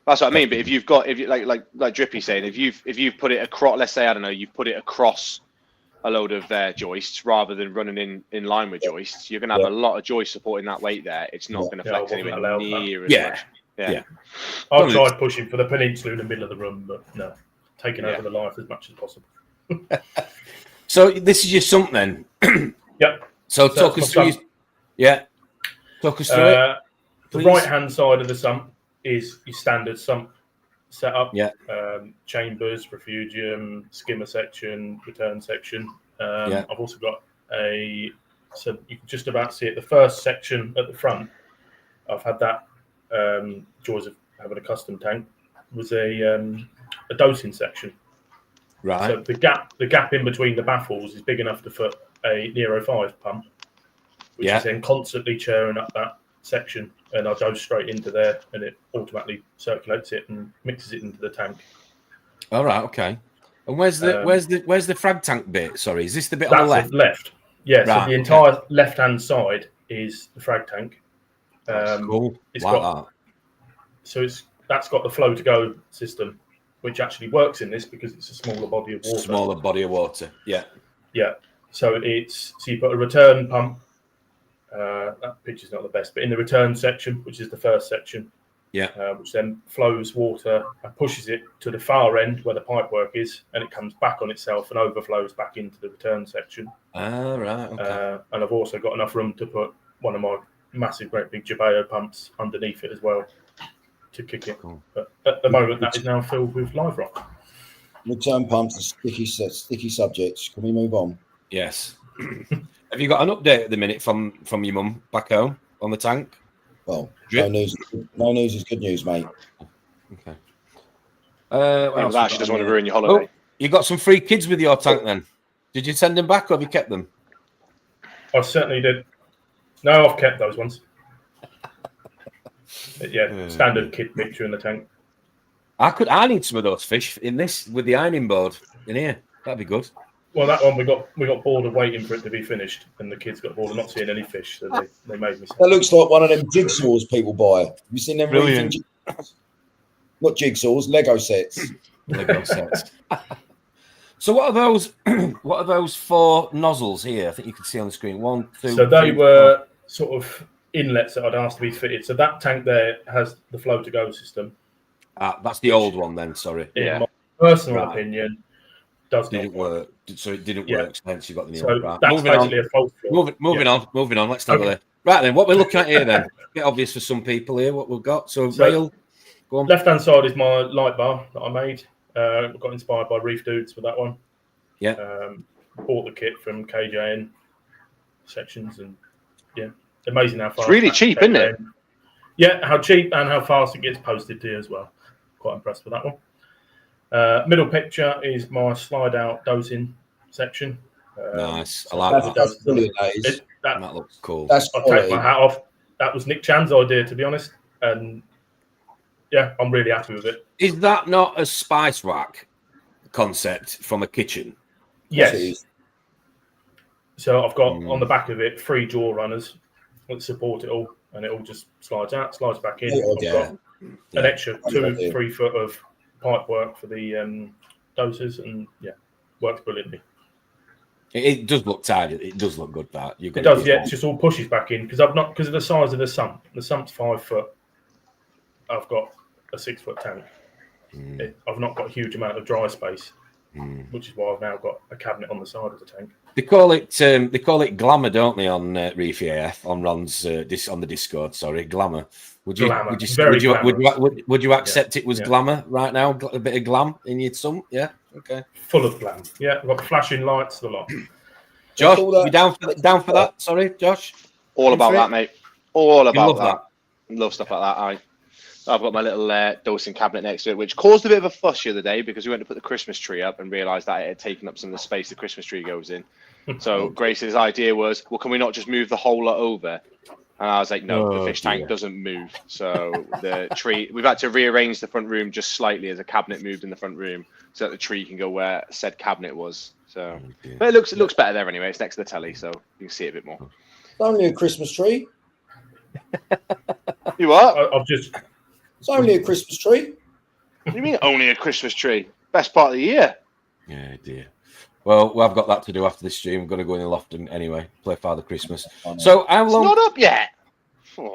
that's what I mean. But if you've got, like Drippy saying, if you've put it across, let's say, I don't know, you've put it across a load of joists rather than running in line with joists, you're going to have a lot of joist supporting that weight there. It's not going to flex anywhere near as much. Yeah. I've tried pushing for the peninsula in the middle of the room, but no, taking over the life as much as possible. So this is your sump then? Yep. So talk us through. Talk us through it. The right-hand side of the sump is your standard sump setup. Yeah. Chambers, refugium, skimmer section, return section. I've also got so you can just about see it. The first section at the front, I've had that. Joys of having a custom tank was a dosing section. Right. So the gap in between the baffles is big enough to fit a Nero 5 pump, which is then constantly churning up that section, and I dose straight into there, and it automatically circulates it and mixes it into the tank. All right. Okay. And where's the frag tank bit? Sorry, is this the bit on the left? Left. Yeah. Right, so the entire left-hand side is the frag tank. That's cool. It's like got, that. So that's got the flow to go system, which actually works in this because it's a smaller body of water. Smaller body of water. Yeah. Yeah. So you put a return pump. That picture's not the best, but in the return section, which is the first section, which then flows water and pushes it to the far end where the pipe work is, and it comes back on itself and overflows back into the return section. Ah, right. Okay. And I've also got enough room to put one of my massive, great big Jabeo pumps underneath it as well to kick it. Cool. But at the moment, that is now filled with live rock. Return pumps are sticky subjects. Can we move on? Yes. Have you got an update at the minute from your mum back home on the tank? Well, no news is good news, mate. Okay. She doesn't want to ruin your holiday. Oh, you got some free kids with your tank then? Did you send them back or have you kept them? I certainly did. No, I've kept those ones. Standard kid picture in the tank. I need some of those fish in this with the ironing board in here. That'd be good. Well, that one we got bored of waiting for it to be finished, and the kids got bored of not seeing any fish, so they made me. That looks like one of them jigsaws people buy. Have you seen them? Brilliant. Not jigsaws, Lego sets. Lego sets. So what are those? What are those 4 nozzles here? I think you can see on the screen. 1, 2. So they were sort of inlets that I'd asked to be fitted. So that tank there has the flow to go system. That's the old one then. Sorry. In my personal opinion, didn't work. So it didn't work. So hence you got the new one. Right. That's basically a false floor. Moving on. Let's have a look. Right then, what we're looking at here then? A bit obvious for some people here. What we've got. So rail. Go on. Left hand side is my light bar that I made. Got inspired by Reef Dudes for that one. Yeah. Bought the kit from KJN. sections, and amazing how fast. It's really cheap, isn't it? Yeah, how cheap and how fast it gets posted to you as well. Quite impressed with that one. Middle picture is my slide out dosing section. Nice. So I like That's, that. that's brilliant. That is. That looks cool. That's I'll quality. take my hat off. That was Nick Chan's idea, to be honest, and yeah, I'm really happy with it. Is that not a spice rack concept from a kitchen? Yes. It is. So I've got on the back of it 3 jaw runners that support it all, and it all just slides out, slides back in. I've got an extra 2-3 foot of pipe work for the doses, and works brilliantly. It does look tidy. It does look good. That it does. Yeah, it just all pushes back in because of the size of the sump. The sump's 5 foot. I've got a 6 foot tank. I've not got a huge amount of dry space, which is why I've now got a cabinet on the side of the tank. They call it glamour, don't they, on Reefy AF on Ron's on the Discord? Sorry, glamour. Would you accept it was glamour right now? A bit of glam in your sump, yeah. Okay. Full of glam. Yeah, I've got flashing lights, a lot. Josh, you down for that? Sorry, Josh. All about that, mate. All about that. Love stuff like that. I've got my little dosing cabinet next to it, which caused a bit of a fuss the other day because we went to put the Christmas tree up and realised that it had taken up some of the space the Christmas tree goes in. So Grace's idea was, well, can we not just move the whole lot over? And I was like, no, the fish tank doesn't move. So the tree, we've had to rearrange the front room just slightly as a cabinet moved in the front room so that the tree can go where said cabinet was. So, but it looks better there anyway. It's next to the telly, so you can see it a bit more. It's only a Christmas tree. You what? It's only a Christmas tree. What do you mean only a Christmas tree? Best part of the year. Yeah, dear. Well, I've got that to do after this stream. I'm going to go in the loft and anyway play Father Christmas. So how long? It's not up yet.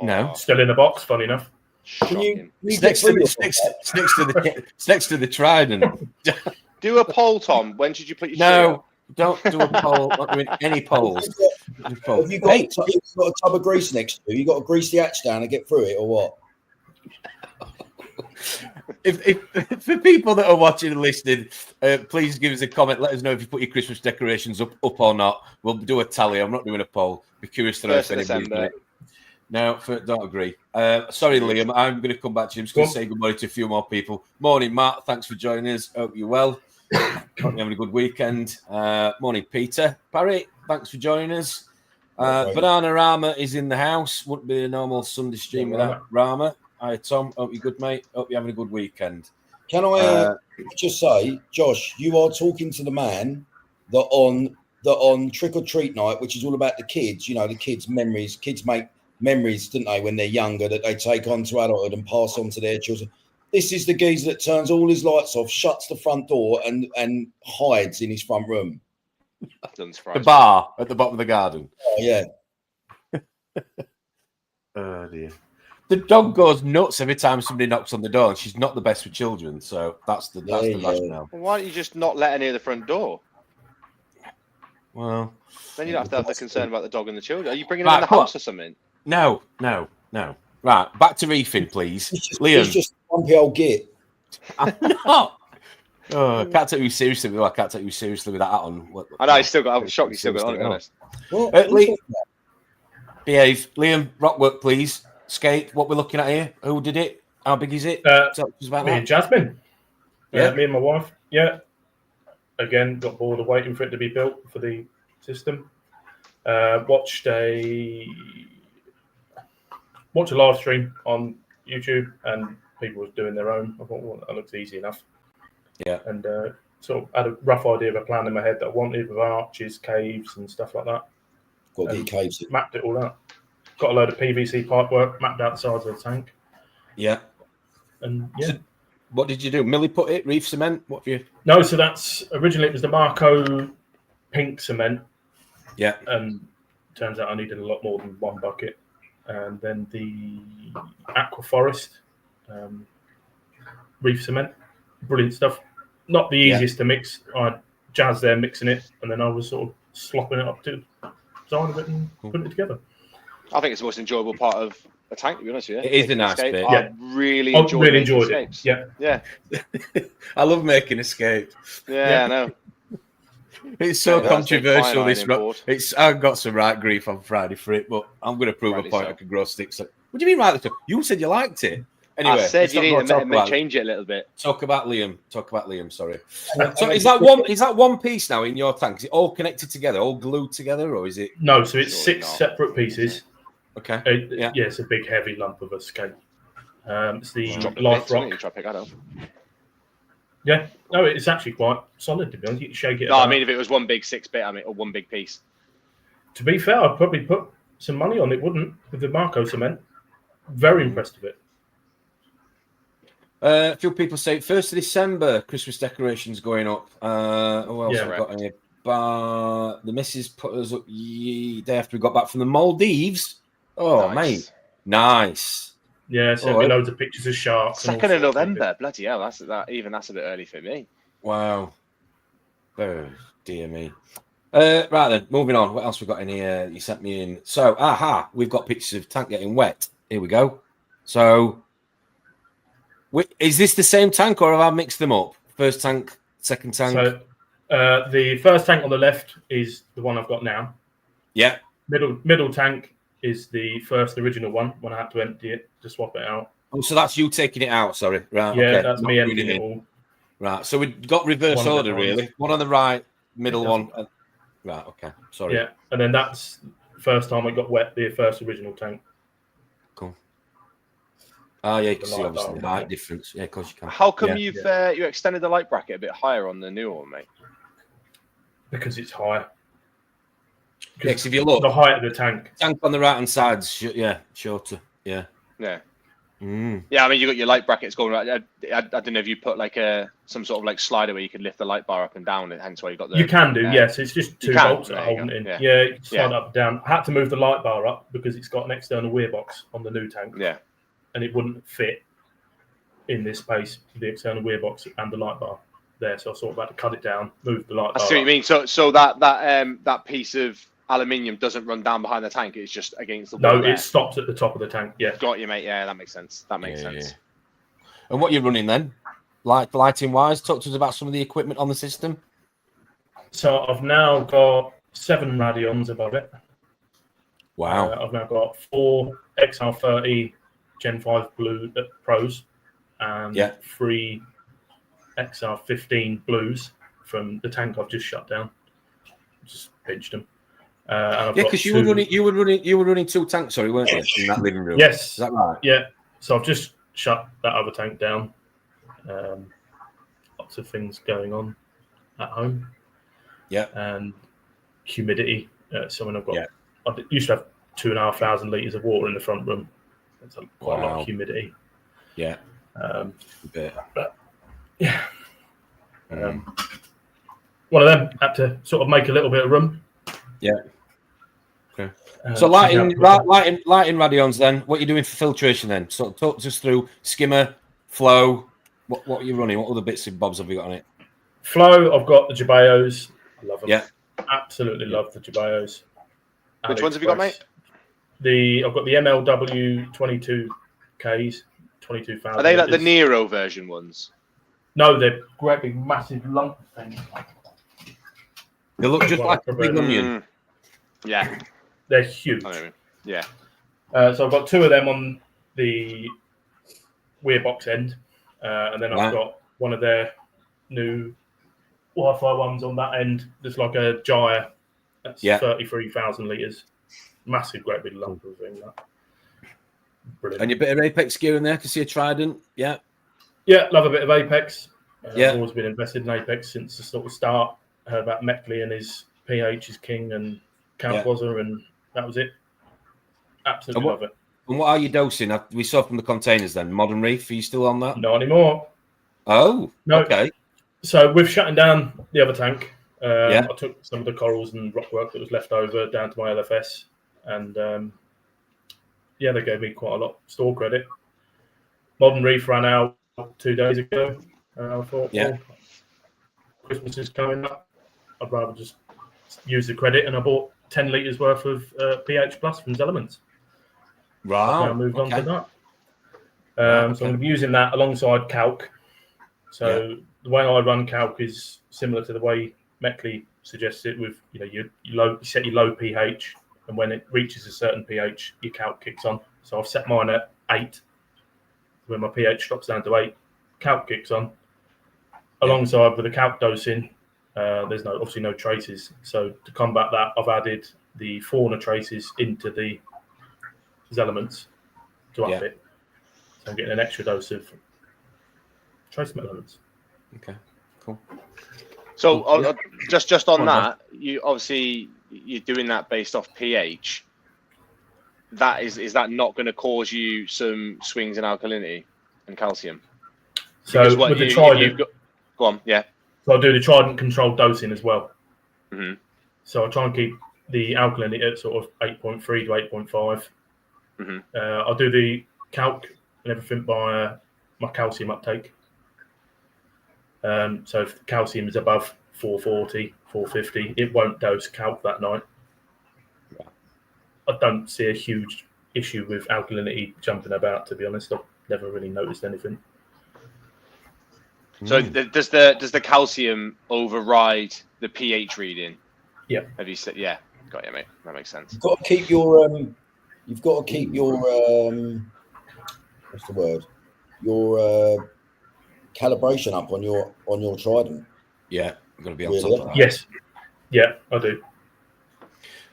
No, still in the box. Funny enough. It's next to the Trident. Do a poll, Tom. When did you put your No, don't do a poll. Not doing any polls. Have you got a tub of grease next to you? You got to grease the hatch down and get through it, or what? If for people that are watching and listening, please give us a comment. Let us know if you put your Christmas decorations up or not. We'll do a tally. I'm not doing a poll. Be curious to know if anybody's done it. No, don't agree. Sorry, Liam. I'm going to come back to you. I'm just going to say good morning to a few more people. Morning, Matt. Thanks for joining us. Hope you're well. Hope you're having a good weekend. Morning, Peter. Barry, thanks for joining us. Banana Rama is in the house. Wouldn't be a normal Sunday stream without Rama. Hi, Tom. Hope you're good, mate. Hope you're having a good weekend. Can I just say, Josh, you are talking to the man that on Trick or Treat night, which is all about the kids. You know, the kids' memories. Kids make memories, don't they, when they're younger that they take on to adulthood and pass on to their children. This is the geezer that turns all his lights off, shuts the front door, and hides in his front room. The bar at the bottom of the garden. Oh, yeah. Oh dear. The dog goes nuts every time somebody knocks on the door, and she's not the best with children, so that's the rationale. Well, why don't you just not let her near the front door? Well, then you don't have to have the concern about the dog and the children. Are you bringing them in the house or something? No. Right, back to reefing, please. Liam. He's just a grumpy old git. I'm not. Oh, I can't take you seriously. I can't take you seriously with that on. I know. I'm shocked you still got on, to be honest. Behave. Liam, rock work, please. Skate. What we're looking at here. Who did it? How big is it? Me and Jasmine. Me and my wife. Yeah. Again, got bored of waiting for it to be built for the system. Watched a live stream on YouTube, and people were doing their own. I thought, well, that looks easy enough. Yeah. And sort of had a rough idea of a plan in my head that I wanted with arches, caves, and stuff like that. Got to get caves. Mapped it all out. Got a load of PVC pipe work, mapped out the sides of the tank. Yeah. And yeah. So what did you do? Millie put it? Reef cement? What have you? No, so that's originally it was the Marco pink cement. Yeah. And turns out I needed a lot more than one bucket. And then the Aqua Forest reef cement. Brilliant stuff. Not the easiest to mix. I had Jazz there mixing it, and then I was sort of slopping it up to the side of it and putting it together. I think it's the most enjoyable part of a tank, to be honest with you. It is a nice bit. I really enjoyed it. Yeah. I love making escapes. Yeah, I know. It's so Yeah, that's been controversial. fine, This ironing board. I got some right grief on Friday for it, but I'm going to prove Rightly a point. so. I could grow sticks. What do you mean, rightly? You said you liked it. Anyway, I said let's you not need go to talk about change it a little bit. Talk about Liam. Sorry. So is that one piece now in your tank? Is it all connected together, all glued together, or is it? No, so it's Surely 6 not. separate pieces. Okay. Yeah, it's a big heavy lump of escape. It's the Drop the life bits, wouldn't rock. you? Try to pick that up. Yeah, no, it's actually quite solid to be honest. You can shake it. No, about. I mean if it was one big 6-bit, or one big piece. To be fair, I'd probably put some money on it, wouldn't, with the Marco cement. Very impressed with it. A few people say 1st of December, Christmas decorations going up. Who else have we got in here? The missus put us up day after we got back from the Maldives. Oh, Nice. mate. Nice. Yeah, sent me loads of pictures of sharks. 2nd of November. Bloody hell, that's a bit early for me. Wow. Oh, dear me. Right then, moving on. What else we got in here? You sent me in. So, we've got pictures of tank getting wet. Here we go. So, is this the same tank or have I mixed them up? First tank, second tank? So, the first tank on the left is the one I've got now. Yeah. Middle tank is the first original one when I had to empty it to swap it out. Oh, so that's you taking it out, sorry. Right. Yeah, okay. that's me emptying it all. Right. So we've got reverse order, really. One on the right, middle one. Right. Okay. Sorry. Yeah, and then that's the first time it got wet, the first original tank. Cool. Oh, yeah, you can see obviously the height difference. Yeah, of course you can. How come you extended the light bracket a bit higher on the new one, mate? Because it's higher. Yeah, because if you look, the height of the tank on the right hand side's shorter. Yeah. Yeah. Mm. Yeah, I mean you got your light brackets going right. I don't know if you put like some sort of like slider where you could lift the light bar up and down. Hence why you got the. You can do, yes. It's just 2 bolts that are holding it in. Yeah, you can slide up and down. I had to move the light bar up because it's got an external weir box on the new tank. Yeah. And it wouldn't fit in this space, the external weir box and the light bar there. So I sort of had to cut it down, move the light bar. I see what you mean. So that piece of aluminium doesn't run down behind the tank. It's just against the wall. No, it stops at the top of the tank. Yeah. Got you, mate. Yeah, that makes sense. That makes sense. Yeah. And what you're running then? Lighting wise, talk to us about some of the equipment on the system. So I've now got 7 Radions above it. Wow. I've now got 4 XR30 Gen 5 Blue Pros and 3 XR15 Blues from the tank I've just shut down. Just pinched them. Because you were running 2 tanks, sorry, weren't you, in that living room? Yes. Is that right? Yeah. So I've just shut that other tank down. Lots of things going on at home. Yeah. And humidity. So when I used to have 2,500 litres of water in the front room. That's quite a lot of humidity. Yeah. But yeah. One of them had to sort of make a little bit of room. Yeah. Okay. So lighting radions then. What are you doing for filtration then? So talk us through skimmer, flow. What are you running? What other bits and bobs have you got on it? Flow, I've got the Jabayos. I love them. Yeah. Absolutely love the Jabayos. Which ones have you got, mate? I've got the MLW 22Ks, 22,000. Are they like the Nero version ones? No, they're great big massive lump things. They look just like a big onion. Yeah. They're huge. Yeah. So I've got 2 of them on the weir box end. And then I've got one of their new Wi-Fi ones on that end. There's like a gyre. That's 33,000 litres. Massive, great big lump of thing. Brilliant. And your bit of Apex gear in there to see a Trident. Yeah. Yeah, love a bit of Apex. I've always been invested in Apex since the sort of start. I heard about Meckley and his PH is king and Count Wazzer, and that was it. Absolutely love it. And what are you dosing? We saw from the containers then. Modern Reef, are you still on that? Not anymore. Oh, no. Okay. So with shutting down the other tank, I took some of the corals and rockwork that was left over down to my LFS, and they gave me quite a lot of store credit. Modern Reef ran out 2 days ago. I thought, well, Christmas is coming up. I'd rather just use the credit, and I bought 10 litres worth of PH Plus from Zelemans. Right. I've now moved on to that. So I'm going to be using that alongside calc. So the way I run calc is similar to the way Meckley suggests it with, you set your low pH, and when it reaches a certain pH, your calc kicks on. So I've set mine at 8. When my pH drops down to 8, calc kicks on. Alongside with the calc dosing, there's obviously no traces. So to combat that, I've added the fauna traces into these elements to up it. So I'm getting an extra dose of trace elements. Okay, cool. So just on that, you obviously you're doing that based off pH. That is that not going to cause you some swings in alkalinity and calcium? So with the Trident, go on, yeah. So I do the Trident controlled dosing as well. Mm-hmm. So I try and keep the alkalinity at sort of 8.3 to 8.5. Mm-hmm. I'll do the calc and everything by my calcium uptake. So if the calcium is above 440, 450, it won't dose calc that night. I don't see a huge issue with alkalinity jumping about, to be honest. I've never really noticed anything. So does the calcium override the pH reading? Yeah. Have you said? Yeah, got you, mate. That makes sense. You've got to keep your what's the word? Your calibration up on your Trident. Yeah, I'm going to be on Really? top of that. Yes. Yeah, I do.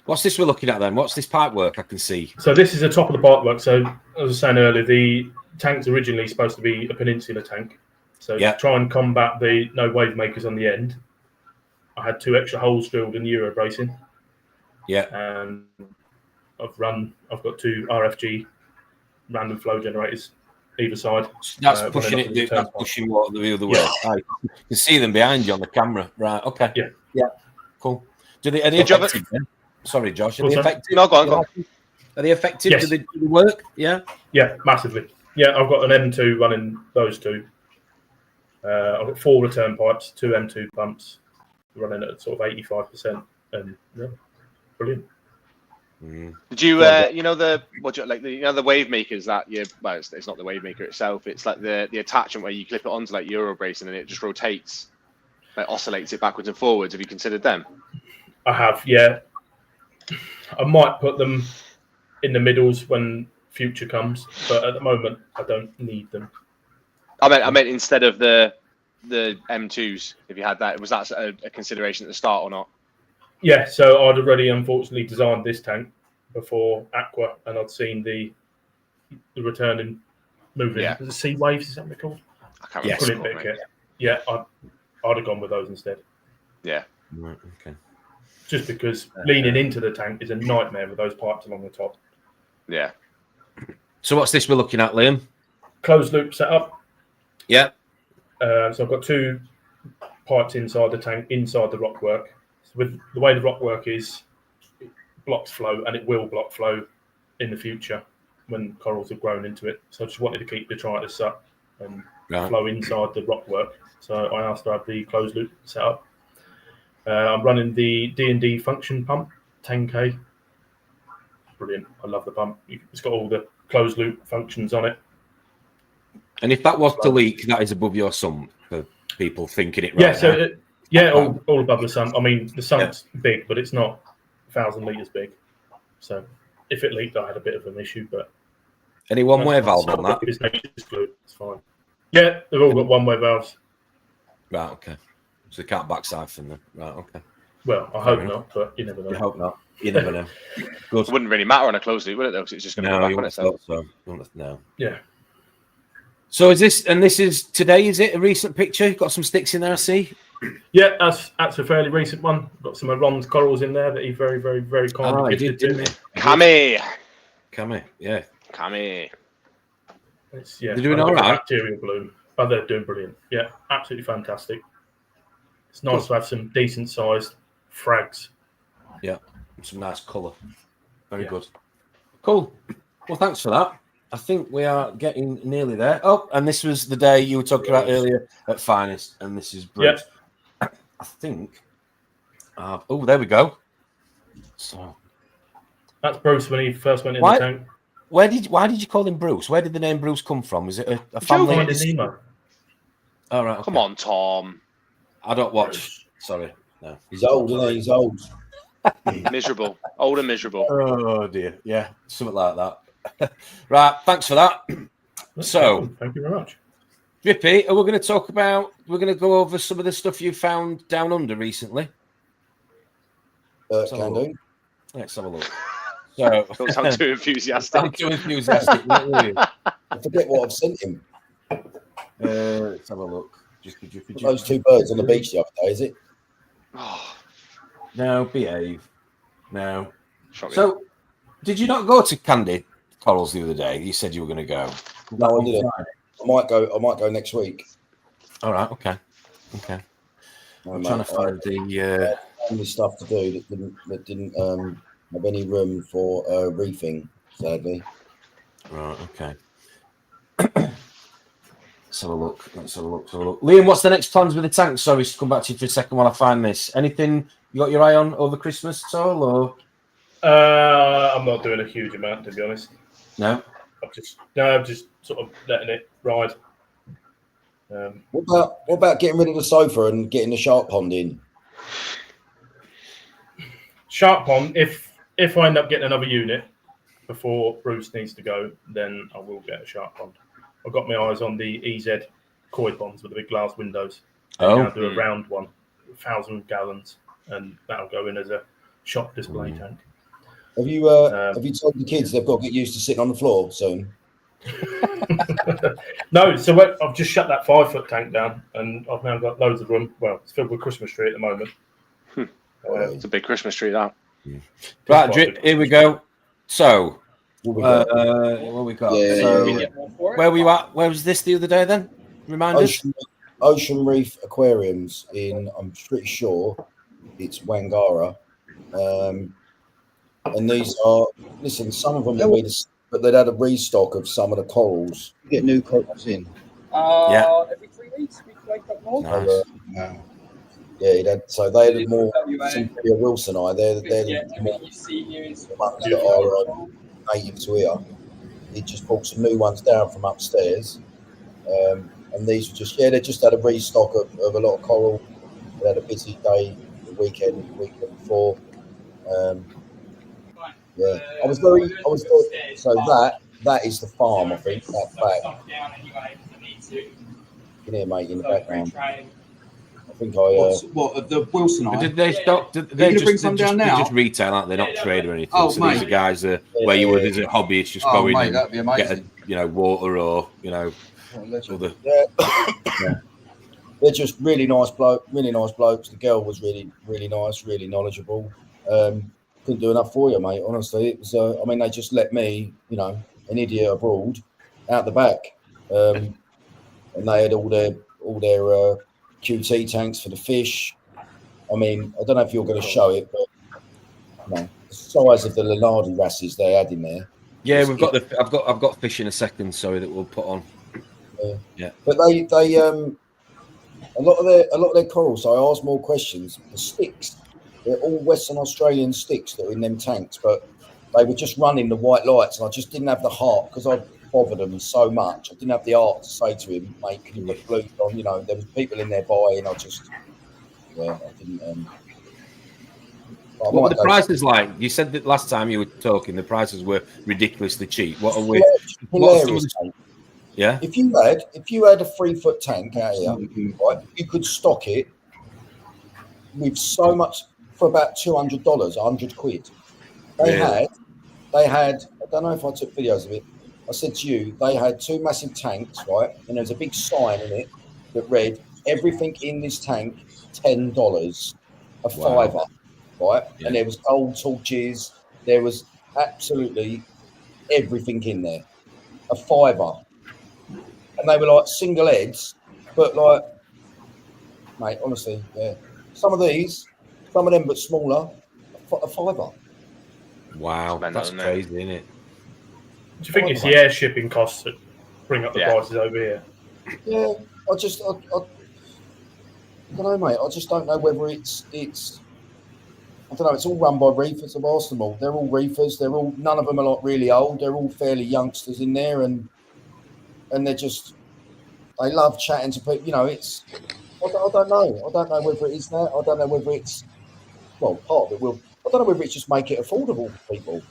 What's this we're looking at then? What's this pipe work I can see? So this is the top of the pipe work. So as I was saying earlier, the tank's originally supposed to be a peninsula tank. So to try and combat the no wave makers on the end, I had 2 extra holes drilled in the Euro bracing. Yeah. And I've got 2 RFG random flow generators either side. That's pushing it. That's pushing water the other way. Oh, you can see them behind you on the camera, right? Okay. Yeah. Yeah. Cool. Are they effective? Sorry, Josh. Are they effective? No, go on. Are they effective? Yes. Do they work? Yeah. Yeah, massively. Yeah, I've got an M2 running those 2. I've got 4 return pipes, 2 M2 pumps, running at sort of 85%, and brilliant. Did you, the wave makers that it's not the wave maker itself. It's like the attachment where you clip it onto like Euro bracing and it just rotates, like oscillates it backwards and forwards. Have you considered them? I have, yeah. I might put them in the middles when future comes, but at the moment I don't need them. I meant instead of the M2s, if you had that, was that a consideration at the start or not? Yeah, so I'd already unfortunately designed this tank before Aqua, and I'd seen the returning moving. Yeah. The sea waves, is that what they're called? I can't remember. Yeah, I'd have gone with those instead. Yeah. Right, okay. Just because leaning into the tank is a nightmare with those pipes along the top. Yeah. So what's this we're looking at, Liam? Closed loop setup. Yeah. So I've got 2 pipes inside the tank, inside the rock work. So with the way the rock work is, it blocks flow, and it will block flow in the future when corals have grown into it. So I just wanted to keep the detritus up and flow inside the rock work. So I asked to have the closed loop set up. I'm running the D&D function pump, 10K. Brilliant. I love the pump. It's got all the closed loop functions on it. And if that was to leak, that is above your sump for people thinking it right now. All above the sump. I mean, the sump's big, but it's not 1,000 litres big. So if it leaked, I had a bit of an issue, but... Any one-way valve on that? It's fine. Yeah, they've all got one-way valves. Right, okay. So they can't backside from them. Right, okay. Well, I hope not, but you never know. You hope not. You never know. Good. It wouldn't really matter on a closed loop, would it, though? Because it's just going to go back on itself. No. Yeah. So is this today, is it? A recent picture? You've got some sticks in there, I see? Yeah, that's a fairly recent one. Got some of Ron's corals in there that he very, very, very kindly gifted to me. Kami, yeah. Kami. They're doing all right. Bacterial bloom. Oh, they're doing brilliant. Yeah, absolutely fantastic. It's nice to have some decent sized frags. Yeah, some nice colour. Very good. Cool. Well, thanks for that. I think we are getting nearly there. Oh, and this was the day you were talking about earlier at Finest, and this is Bruce. Yeah. I think. Oh, there we go. So that's Bruce when he first went in the tank. Why did you call him Bruce? Where did the name Bruce come from? Is it a family? Nemo. All right. Okay. Come on, Tom. I don't watch. Sorry. No. He's old, isn't he? He's old. Miserable, old and miserable. Oh dear, yeah, something like that. Right, thanks for that. So, thank you very much. Drippy, we're going to go over some of the stuff you found down under recently. Can do. Let's have a look. So, Don't sound too enthusiastic. Sound too enthusiastic. I forget what I've sent him. Let's have a look. Those two birds on the beach the other day, is it? Oh, No, behave. No. shocking. So, did you not go to Candy Corals the other day? You said you were going to go. No, I didn't. I might go next week. All right. Okay. I'm trying to find the only stuff to do that didn't have any room for reefing, sadly. Right. Okay. Let's have a look. Liam, what's the next plans with the tank? Sorry to come back to you for a second while I find this. Anything you got your eye on over Christmas at all, or? I'm not doing a huge amount, to be honest. No. I'm just sort of letting it ride. What about getting rid of the sofa and getting the shark pond in? Shark pond. If I end up getting another unit before Bruce needs to go, then I will get a shark pond. I've got my eyes on the EZ koi ponds with the big glass windows. I'll do a round one, 1,000 gallons, and that'll go in as a shop display tank. Have you told the kids they've got to get used to sitting on the floor soon? No, so I've just shut that 5-foot tank down, and I've now got loads of room. Well, it's filled with Christmas tree at the moment. It's a big Christmas tree, that. Right, Drip, here we go. So, what we got? Where were you at? Where was this the other day then? Remind us. Ocean Reef Aquariums in, I'm pretty sure it's Wangara. And these are, listen, some of them will be but they'd had a restock of some of the corals. Get new corals in. Every 3 weeks we wake up more. Nice. Yeah, so they had more Wilson eye. They're the more ones that are native to here. He just brought some new ones down from upstairs. And these were they just had a restock of a lot of coral. They had a busy day the weekend before. Yeah, I was very. So that is the farm, I think. That back. You can hear, mate, in the background. I think the Wilson eye? Did they stop? They bring some down now? They just retail, aren't they? Not trade or anything. Oh, so mate. these are guys where you would, as a hobbyist, just go in and get water or other. Yeah. They're just really nice blokes. The girl was really, really nice, really knowledgeable. Couldn't do enough for you, mate. Honestly, it was. They just let me, an idiot abroad, out the back, and they had all their QT tanks for the fish. I don't know if you're going to show it, but the size of the Lenardi wrasses they had in there. Yeah, we've got I've got fish in a second. Sorry, that we'll put on. Yeah. But they a lot of their corals. So I asked more questions. The sticks. They're all Western Australian sticks that are in them tanks, but they were just running the white lights, and I just didn't have the heart because I bothered them so much. I didn't have the heart to say to him, "Mate, can you put blues on?" There was people in there buying. I didn't. What were the prices like? You said that last time you were talking, the prices were ridiculously cheap. What are we? Hilarious. Yeah. If you had a 3-foot tank out here, right, you could stock it with so much. For about $200, £100. They had. I don't know if I took videos of it. I said to you, they had 2 massive tanks, right? And there was a big sign in it that read, "Everything in this tank, $10, a fiver," right? Yeah. And there was gold torches. There was absolutely everything in there, a fiver. And they were like single heads, but like, mate, honestly, yeah. Some of them, but smaller, a fiver. Wow, that's crazy, isn't it? Do you think it's the air shipping costs that bring up the prices over here? Yeah, I don't know, mate. I just don't know whether it's. I don't know. It's all run by reefers. I've asked them all. They're all reefers. None of them are like really old. They're all fairly youngsters in there, and they love chatting to people. I don't know. I don't know whether it is that. I don't know whether it's part of it will. I don't know whether it's just make it affordable for people.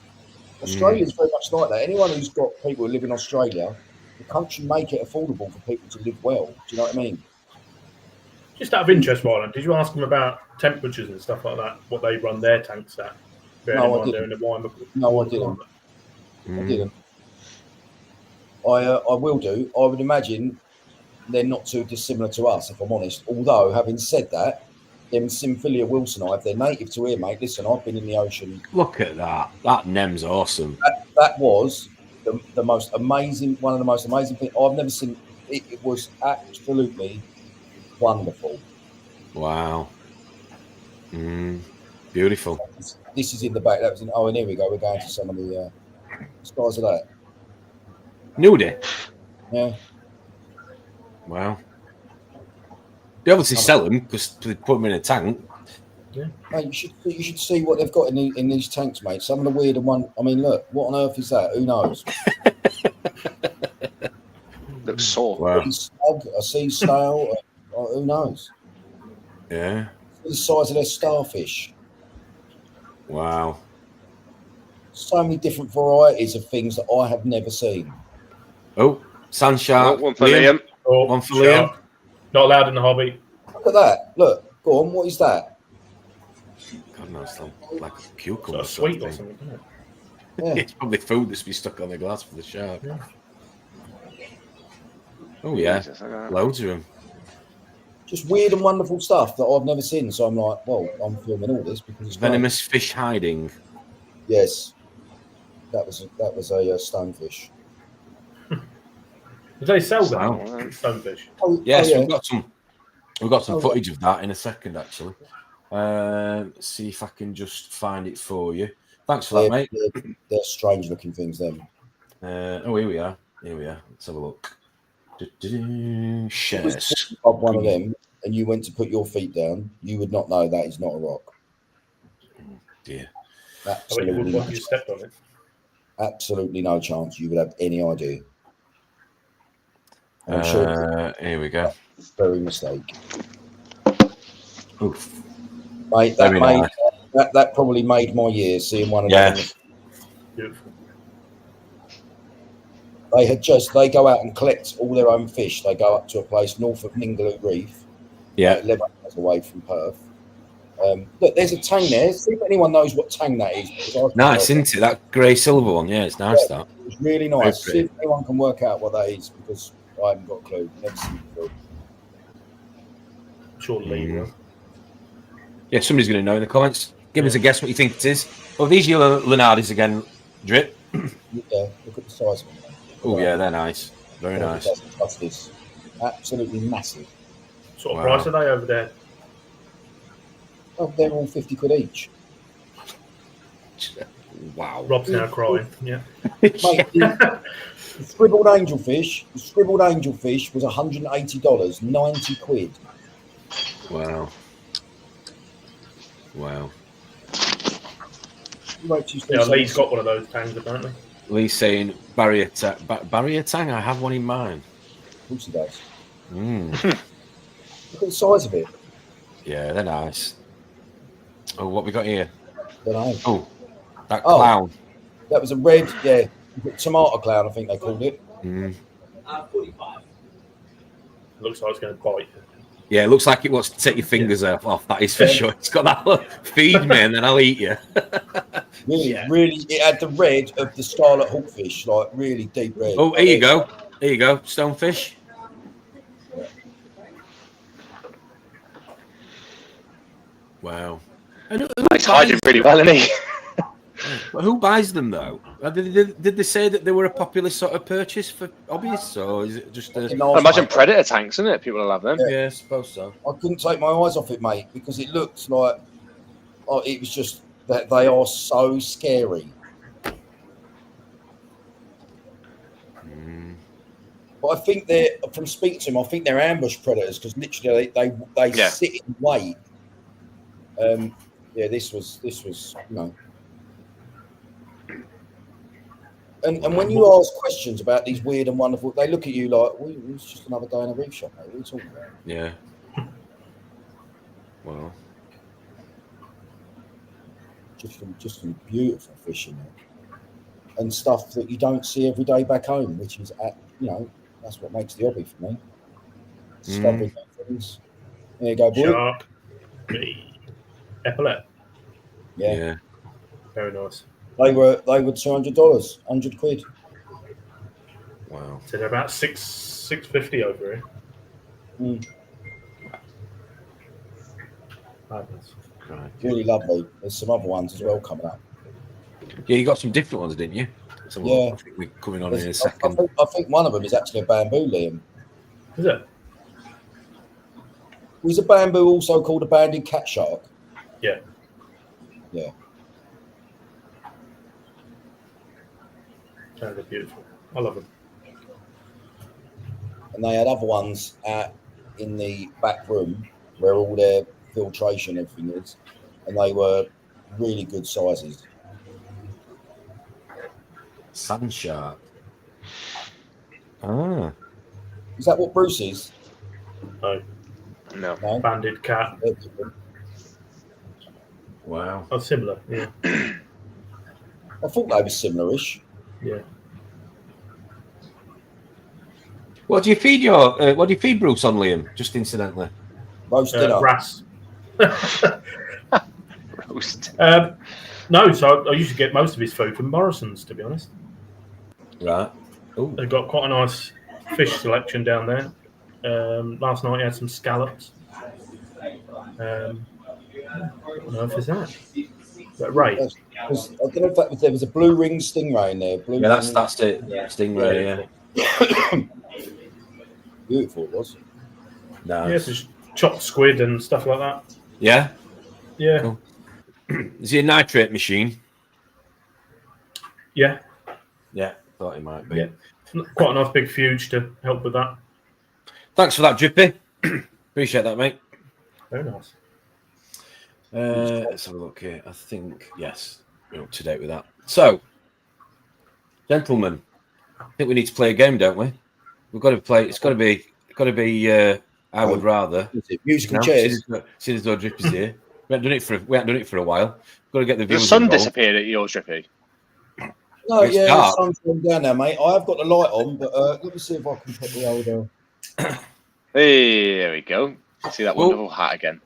Australia's very much like that. Anyone who's got people who live in Australia, the country make it affordable for people to live well. Do you know what I mean? Just out of interest, Ryland, did you ask them about temperatures and stuff like that? What they run their tanks at? No, I didn't. No, I didn't. I didn't. I will do. I would imagine they're not too dissimilar to us, if I'm honest. Although, having said that, them Symphilia wilsoni, they're native to here, mate. Listen, I've been in the ocean. Look at that. That nem's awesome. That was the most amazing, one of the most amazing things I've never seen. It was absolutely wonderful. Wow. Beautiful. This is in the back. That was in. Oh, and here we go. We're going to some of the skies of that. Nudie. Yeah. Wow. They obviously sell them because they put them in a tank. Yeah. Mate, you should see what they've got in these tanks, mate. Some of the weirder one. I mean, look, what on earth is that? Who knows? Looks sore. Wow. A sea snail. Who knows? Yeah. The size of their starfish. Wow. So many different varieties of things that I have never seen. Oh, sand shark. One for Liam. Oh, one for Liam. Not allowed in the hobby. Look at that. Look. Go on. What is that? God knows, like a cucumber. Sort of sweet or something, isn't it? Yeah. It's probably food that's been stuck on the glass for the shark. Yeah. Oh, yeah. Jesus, okay. Loads of them. Just weird and wonderful stuff that I've never seen. So I'm like, well, I'm filming all this because it's Venomous fish hiding. Yes. That was a stonefish. Do they sell them? Wow. Stonefish? Yes, yeah. we've got some footage of that in a second, actually. See if I can just find it for you. Thanks for that, mate. They're strange looking things, then. Oh, here we are. Let's have a look. Shares. One of them, and you went to put your feet down, you would not know that is not a rock. Dear. Absolutely. You stepped on it. Absolutely no chance you would have any idea. I'm sure. Here we go. Very mistake. Oof. Mate, that probably made my year seeing one of them. Beautiful. They go out and collect all their own fish. They go up to a place north of Ningaloo Reef, 11 miles away from Perth. Look, there's a tang there. See if anyone knows what tang that is. Nice, isn't it? That grey silver one. Yeah, it's nice. That it's really nice. See if anyone can work out what that is, because I haven't got a clue. Never seen it before. Surely. Yeah, somebody's going to know in the comments. Give us a guess what you think it is. Oh, these yellow Lenardis again, Drip. Yeah, look at the size of them. Oh, yeah, they're nice. Very nice. That's this. Absolutely massive. What sort of price are they over there? Oh, they're all 50 quid each. Wow. Rob's now crying. Yeah. Mate, the scribbled angelfish was $180, 90 quid. Wow. Yeah, Lee's got one of those tangs, apparently. Lee's saying barrier tang. I have one in mind. Of course he does. Look at the size of it. Yeah, they're nice. Oh, what we got here? Don't know. Oh, that clown. That was a red, tomato clown, I think they called it. 45. Looks like it's going to bite. Yeah, it looks like it wants to take your fingers off. That is for sure. It's got that look. Feed me and then I'll eat you. Really, it had the red of the scarlet hawkfish, like really deep red. Oh, here you go. There you go. Stonefish. Wow. He's hiding pretty well, isn't he? But who buys them though? Did they say that they were a popular sort of purchase for hobbyists, or is it just? I imagine predator tanks, isn't it? People will have them. Yeah, I suppose so. I couldn't take my eyes off it, mate, because it looks like it was just that they are so scary. But I think from speaking to them, I think they're ambush predators because literally they sit in wait. This was And when you ask questions about these weird and wonderful, they look at you like, it's just another day in a reef shop, mate. What are you talking about? Yeah. Well, just some beautiful fish in there, and stuff that you don't see every day back home, which is that's what makes the hobby for me. Discovering things. There you go, boy. Shark. Epaulet. yeah. Very nice. They were $200, £100. Wow. So they're about $650 over here. Madness. Right. Really lovely. There's some other ones as well coming up. Yeah, you got some different ones, didn't you? Yeah. I think we're coming on in a second. I think one of them is actually a bamboo, Liam. Is it? Was a bamboo also called a banded cat shark? Yeah. Yeah. Oh, they're beautiful. I love them. And they had other ones out in the back room where all their filtration and everything is, and they were really good sizes. Sand shark. Ah. Is that what Bruce is? No. Banded cat. Wow. Oh, similar. Yeah. I thought they were similar-ish. Yeah. What do you feed Bruce on, Liam? Just incidentally. Roast dinner. Grass. Roast. No, so I used to get most of his food from Morrison's, to be honest. Right. Ooh. They've got quite a nice fish selection down there. Last night he had some scallops. I don't know if it's that. But Ray. I don't know if there was a blue ring stingray in there. That's it. Stingray, yeah. Beautiful it was. Nice. Yeah, just chopped squid and stuff like that. Yeah? Yeah. Cool. Is he a nitrate machine? Yeah. Yeah, thought he might be. Yeah. Quite a nice big fuge to help with that. Thanks for that, Drippy. Appreciate that, mate. Very nice. Let's have a look here. I think, yes, we're up to date with that. So, gentlemen, I think we need to play a game, don't we? We've got to play. It's got to be. I would rather. Musical chairs. See as though Drippy's here. We haven't done it for a while. We've got to get the The viewers sun involved. disappeared at yours, Drippy. No, It's yeah, the dark. sun's going down now, mate. I have got the light on, but let me see if I can put the old. Hey, there we go. See that wonderful hat again.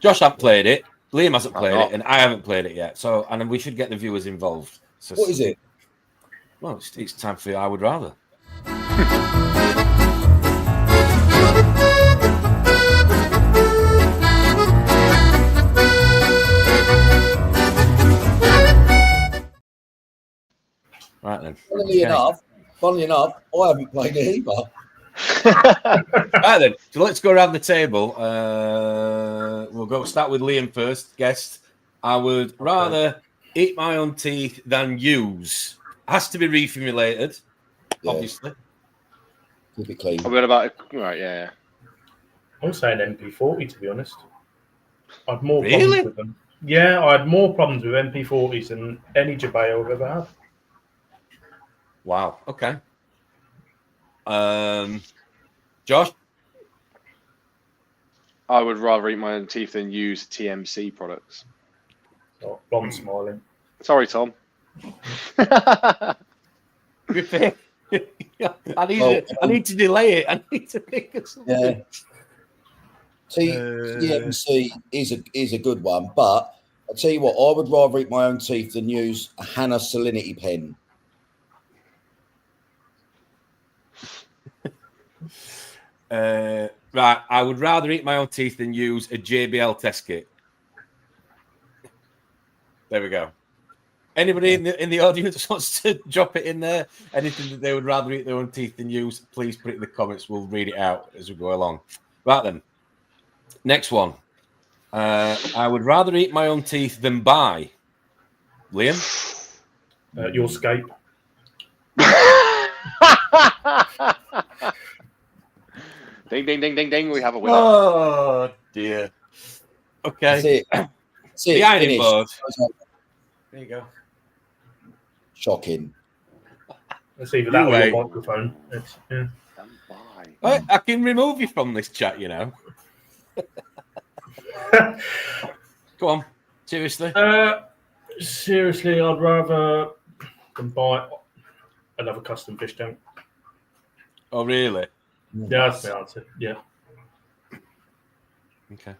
Josh hasn't played it. Liam hasn't played not. it, and I haven't played it yet. So, and we should get the viewers involved. So, What is it? Well, it's time for I would rather. Right then. Funnily enough, I haven't played it either. Right then. So let's go around the table. We'll start with Liam first. Guest. I would rather eat my own teeth than use. Has to be reefing related, obviously. Keep it clean. What about right? Yeah. I'm saying MP40, to be honest. I had more Really? problems with them. Yeah, I had more problems with MP40s than any Jabeo I've ever had. Wow. Okay. Josh? I would rather eat my own teeth than use TMC products. Oh, Blonde smiling. Sorry, Tom. I need to delay it. I need to think of something. Yeah. TMC is a good one, but I'll tell you what, I would rather eat my own teeth than use a Hannah Salinity pen. Right, I would rather eat my own teeth than use a JBL test kit. There we go. Anybody in the audience wants to drop it in there? Anything that they would rather eat their own teeth than use, please put it in the comments. We'll read it out as we go along. Right then. Next one. I would rather eat my own teeth than buy. Liam? Your scape. Ding, ding, ding, ding, ding. We have a winner. Oh, dear. Okay. That's it. The ironing Finished. board. There you go. Shocking. It's either that or Anyway. your microphone. It's, yeah. I can remove you from this chat, you know. Go on. Seriously? Seriously, I'd rather than buy another custom fish tank. Oh, really? Yeah, that's my answer. Yeah. Okay.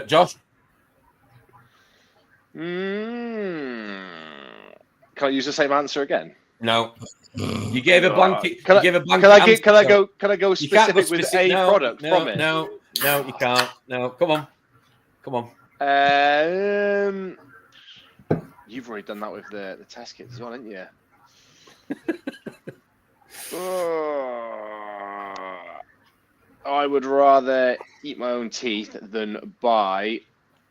Josh? Can I use the same answer again? No. You gave a blanket. Can you I, gave a blanket. can I answer, can I so go? Can I go you can't specific go with specific. a No, product no, from it? No, you can't. No, come on. You've already done that with the test kits as well, haven't you? I would rather eat my own teeth than buy,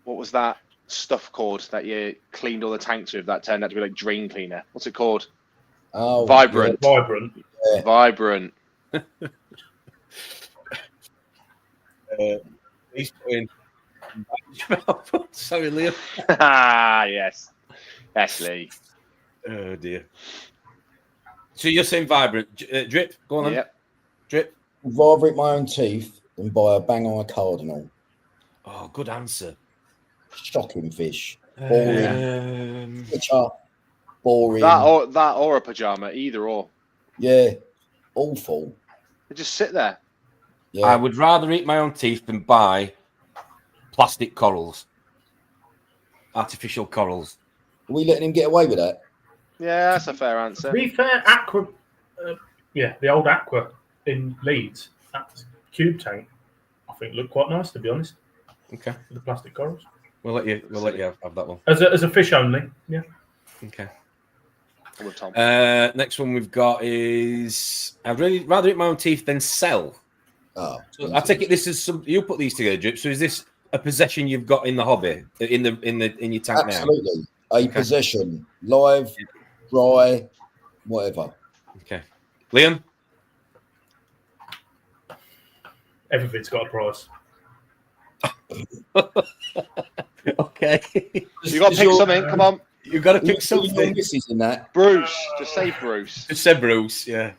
what was that stuff called that you cleaned all the tanks with that turned out to be like drain cleaner? What's it called? Oh, Vibrant. Yeah. Vibrant. Yeah. Vibrant. He's putting. Sorry, Liam. Yes. Yes, Lee. Oh dear. So you're saying vibrant. Drip, go on then. Yep. Drip. I'd rather eat my own teeth than buy a bang-eye cardinal. Oh, good answer. Shocking fish. Boring. Picture. Boring. That or a pajama, either or. Yeah. Awful. They just sit there. Yeah. I would rather eat my own teeth than buy plastic corals. Artificial corals. Are we letting him get away with that? Yeah, that's a fair answer. To be fair, Aqua, the old Aqua in Leeds, that cube tank, I think looked quite nice, to be honest. Okay. With the plastic corals. We'll let you have that one. As a fish only, yeah. Okay. With Tom. Next one we've got is I'd really rather eat my own teeth than sell. Oh. So I take it this is some you put these together, Drip. So is this a possession you've got in the hobby in your tank now? Absolutely. A possession. Live, dry, whatever. Okay. Liam? Everything's got a price. Okay. You got to pick something. Come on. You've got to pick something. In that. Bruce. Just say Bruce. Just say Bruce, yeah.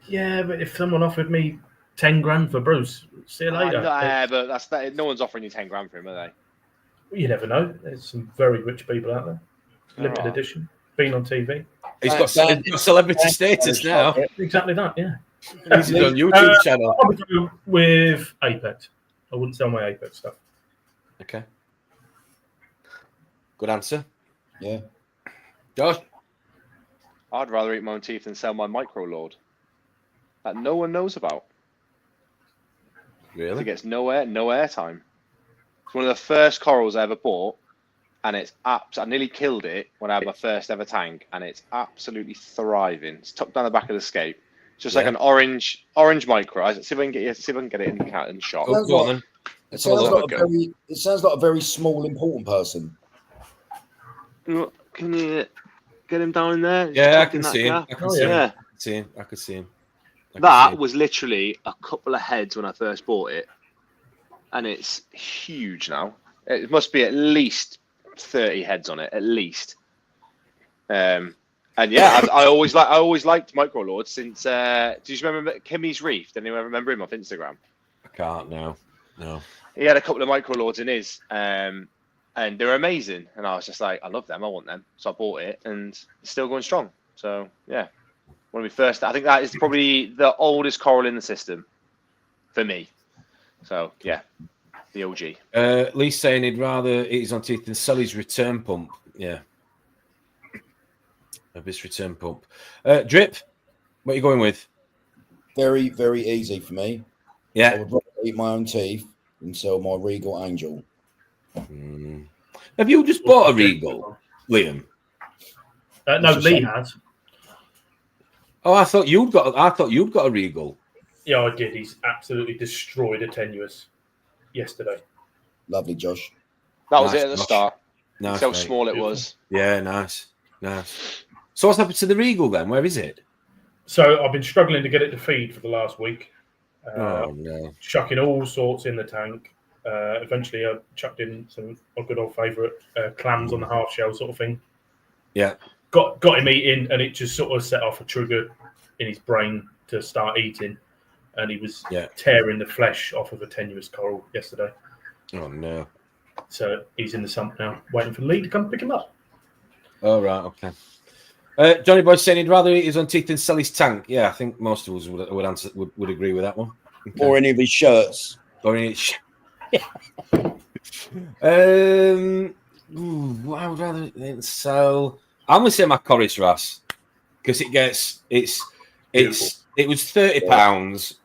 Yeah, but if someone offered me 10 grand for Bruce, see you later. Yeah, but that's that. No one's offering you 10 grand for him, are they? You never know. There's some very rich people out there. Limited Alright. edition. Been on TV. He's got celebrity status now. Exactly that, yeah. He's on YouTube channel. I would go with Apex. I wouldn't sell my Apex stuff. Okay. Good answer. Yeah. Josh? I'd rather eat my own teeth than sell my Micro Lord that no one knows about. Really? It gets no airtime. It's one of the first corals I ever bought, and it's I nearly killed it when I had my first ever tank, and it's absolutely thriving. It's tucked down the back of the scape. It's just like an orange micro. See if I can get it in the shot. Oh, go on then. It sounds like a very small, important person. Can you get him down in there? Yeah, I can see him. I can see him. That was literally a couple of heads when I first bought it, and it's huge now. It must be at least 30 heads on it, at least. And yeah, I always liked Micro Lords since. Do you remember Kimmy's Reef? Did anyone remember him off Instagram? I can't now. No. He had a couple of Micro Lords in his, and they're amazing. And I was just like, I love them. I want them. So I bought it, and it's still going strong. So yeah, one of my first. I think that is probably the oldest coral in the system for me. So yeah, the OG. Lee's saying he'd rather eat his own teeth than sell his return pump. Yeah. His return pump. Drip, what are you going with? Very, very easy for me. Yeah. I would rather eat my own teeth than sell my Regal Angel. Have you just bought a Regal, Liam? No, Lee has. Oh, I thought you'd got a Regal. Yeah, I did. He's absolutely destroyed a Tenuous yesterday. Lovely, Josh. That was it at the start. Nice, That's how small it was. Yeah, nice. So what's happened to the Regal then? Where is it? So I've been struggling to get it to feed for the last week. Oh no! Chucking all sorts in the tank. Eventually, I chucked in some my good old favourite clams on the half shell sort of thing. Yeah. Got him eating, and it just sort of set off a trigger in his brain to start eating. and he was tearing the flesh off of a tenuous coral yesterday. Oh no! So he's in the sump now, waiting for Lee to come pick him up. Oh right, okay. Johnny Boy saying he'd rather eat his own teeth than sell his tank. Yeah, I think most of us would agree with that one. Okay. Or any of his shirts. Or any. I would rather sell. I'm gonna say my Corris Ras because it was £30,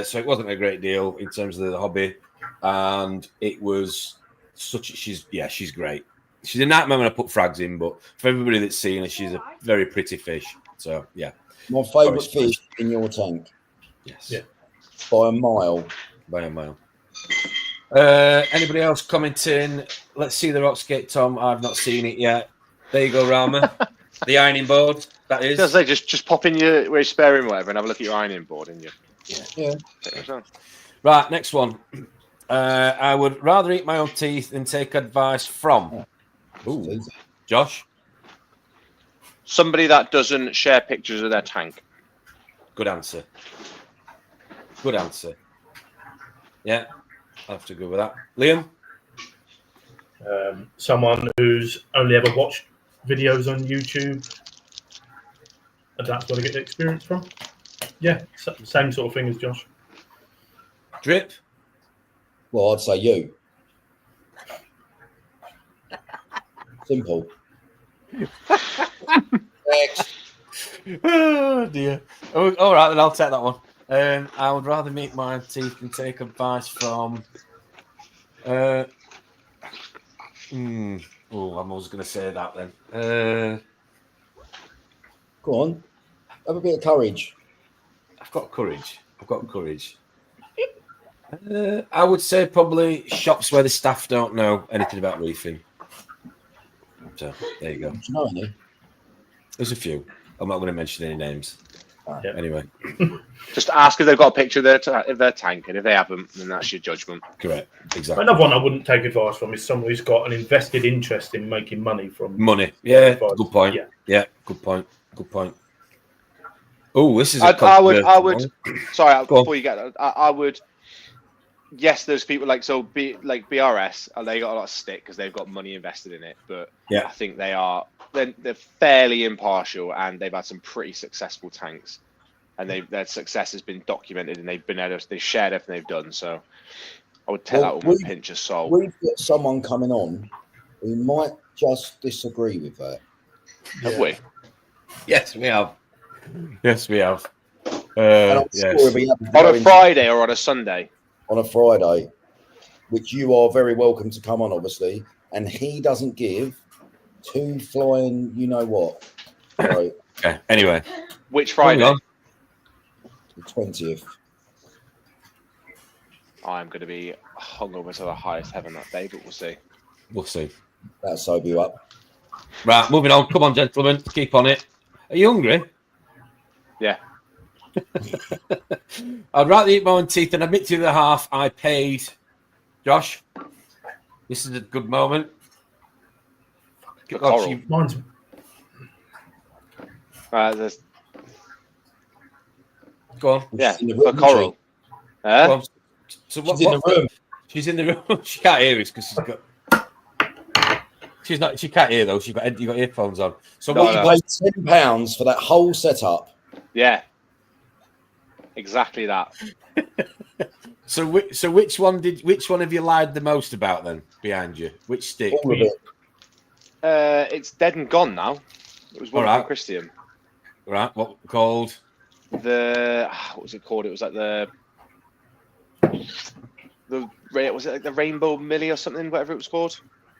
so it wasn't a great deal in terms of the hobby, and it was she's great. She's a nightmare when I put frags in, but for everybody that's seen her, she's a very pretty fish. So yeah, my favourite fish in your tank. Yes, by a mile. By a mile. Anybody else commenting? Let's see the rock skate, Tom. I've not seen it yet. There you go, Rama. The ironing board. That is. Does they just pop in where you're sparing whatever and have a look at your ironing board and you. Yeah. Right, next one. I would rather eat my own teeth than take advice from. Ooh. Josh. Somebody that doesn't share pictures of their tank. Good answer. Good answer. Yeah. I have to go with that. Liam? Someone who's only ever watched videos on YouTube, and that's where I get the experience from. Yeah, same sort of thing as Josh. Drip? Well, I'd say you. Simple. Next. Oh dear. Oh, all right, then I'll take that one. I would rather meet my teeth than take advice from. Oh, I'm always going to say that then. Go on. Have a bit of courage. I've got courage. I would say probably shops where the staff don't know anything about reefing. So there you go. Do you know any? There's a few. I'm not going to mention any names. Yeah. Anyway, just ask if they've got a picture of their tank, and if they haven't, then that's your judgment. Correct. Exactly. Another one I wouldn't take advice from is someone who's got an invested interest in making money from money. Yeah, good point. Yeah, good point. Oh, this is. I would. Sorry, before you get that, I would. Yes, there's people like BRS, and they got a lot of stick because they've got money invested in it. But yeah, I think they're fairly impartial, and they've had some pretty successful tanks, and their success has been documented, and they've shared everything they've done. So I would take that with a pinch of salt. We've got someone coming on who might just disagree with that. Have we? Yes, we have. Yes, we have. Yes. On a Friday or on a Sunday? On a Friday, which you are very welcome to come on, obviously. And he doesn't give two flying, you know what. Right. Okay. Anyway. Which Friday? The 20th. I'm going to be hungover to the highest heaven that day, but we'll see. We'll see. That'll sober you up. Right, moving on. Come on, gentlemen. Keep on it. Are you hungry? Yeah. I'd rather eat my own teeth than admit to the half I paid. Josh, this is a good moment. Mine's... Go on. Yeah, for coral. So she's in the room. She's in the room. She can't hear us because she's got. She's not. She can't hear though. You got earphones on. So what? You paid £10 for that whole setup. Yeah. Exactly that. So which one have you lied the most about then behind you? Which stick? All of it. It's dead and gone now. It was one from Christian. Right. What called? What was it called? It was like was it like the Rainbow Millie or something? Whatever it was called.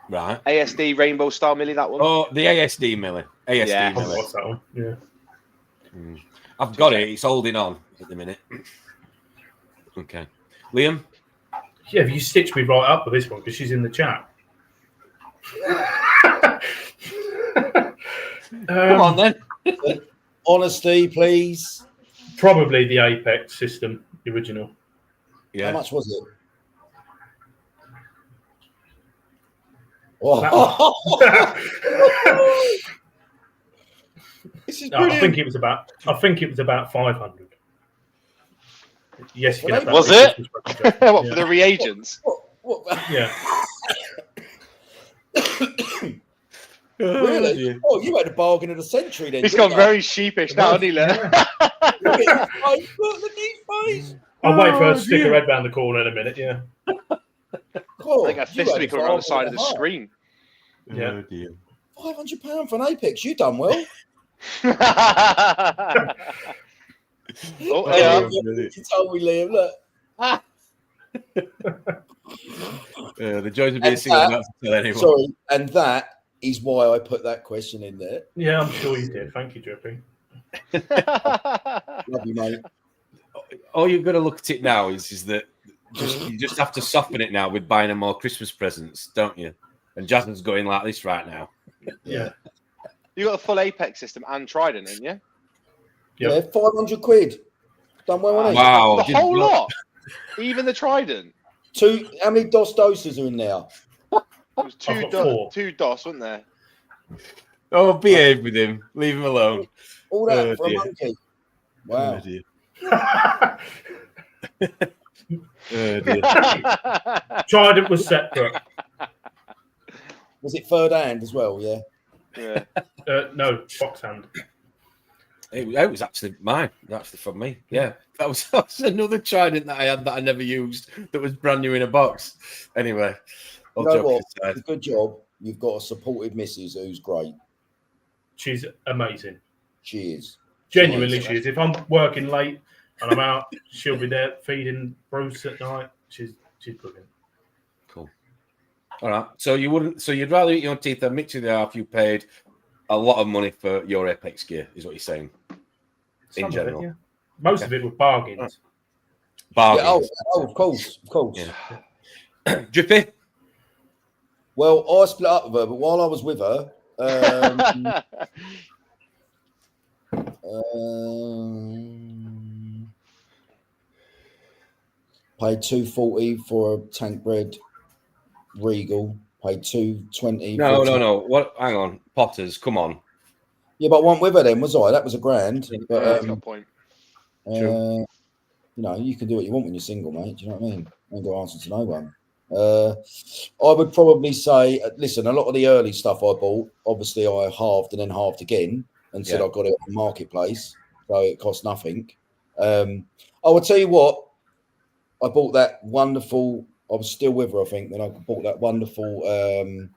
Right. ASD Rainbow Star Millie. That one. Oh, the ASD Millie. ASD Millie. What's that one? Yeah. I've got it. It's holding on at the minute. Okay. Liam? Yeah, you stitched me right up with this one because she's in the chat. Come on then. Honesty, please. Probably the Apex system, the original. Yeah. How much was it? This is brilliant. I think it was about 500. Yes, you can have that. Was for it? Christmas present, What, yeah. for the reagents? What? Yeah. Really? Oh, you had a bargain of the century then. He's didn't gone you? very sheepish now, hasn't he? Look? Yeah. Look at his face. Look at his face. I'll wait for her Oh, to stick her dear. head round the corner in a minute. Yeah. God, I think a you fist had be a coming around the bargain side of and the a half. screen. Yeah. Oh, dear. £500 for an Apex. You done well. Oh, yeah. You told me, Liam. Look. The joys of being And single, that- not to tell anyone. Sorry, and that is why I put that question in there. Yeah, I'm sure you did. Thank you, Drippy. Love you, mate. All you've got to look at it now is that you just have to soften it now with buying them more Christmas presents, don't you? And Jasmine's going like this right now. Yeah. You got a full Apex system and Trident, didn't you? Yeah, 500 quid. Done well on it. Wow. The didn't whole look- lot? Even the Trident? How many DOS doses are in there? It was I've got 4. two DOS, wasn't there? Oh, behave with him. Leave him alone. All that Oh, for dear. a monkey. Oh, Wow. dear. Oh, dear. Trident was separate. Was it third hand as well? Yeah. Yeah. No, box hand. It was actually mine. Actually from me. Yeah. That was another Trident that I had that I never used that was brand new in a box. Anyway. You know what? It's a good job. You've got a supportive missus who's great. She's amazing. She is. Genuinely, she is. If I'm working late and I'm out, she'll be there feeding Bruce at night. She's brilliant. Cool. All right. So you'd rather eat your own teeth than mix with the half you paid a lot of money for your Apex gear, is what you're saying. Some In of general. it, yeah. Most of it were bargains. Bargains. Yeah, of course. Yeah. Drippy? Well, I split up with her, but while I was with her, paid $240 for a tank bred Regal. Paid $220. No. What? Hang on. Potters, come on. Yeah, but I wasn't with her then, was I? That was $1,000. But That's got a point. you know, you can do what you want when you're single, mate. Do you know what I mean? I ain't got to answer to no one. I would probably say, listen, a lot of the early stuff I bought, obviously I halved and then halved again and said I got it on the marketplace, so it cost nothing. I will tell you what, I bought that wonderful, I was still with her, I think, when I bought that wonderful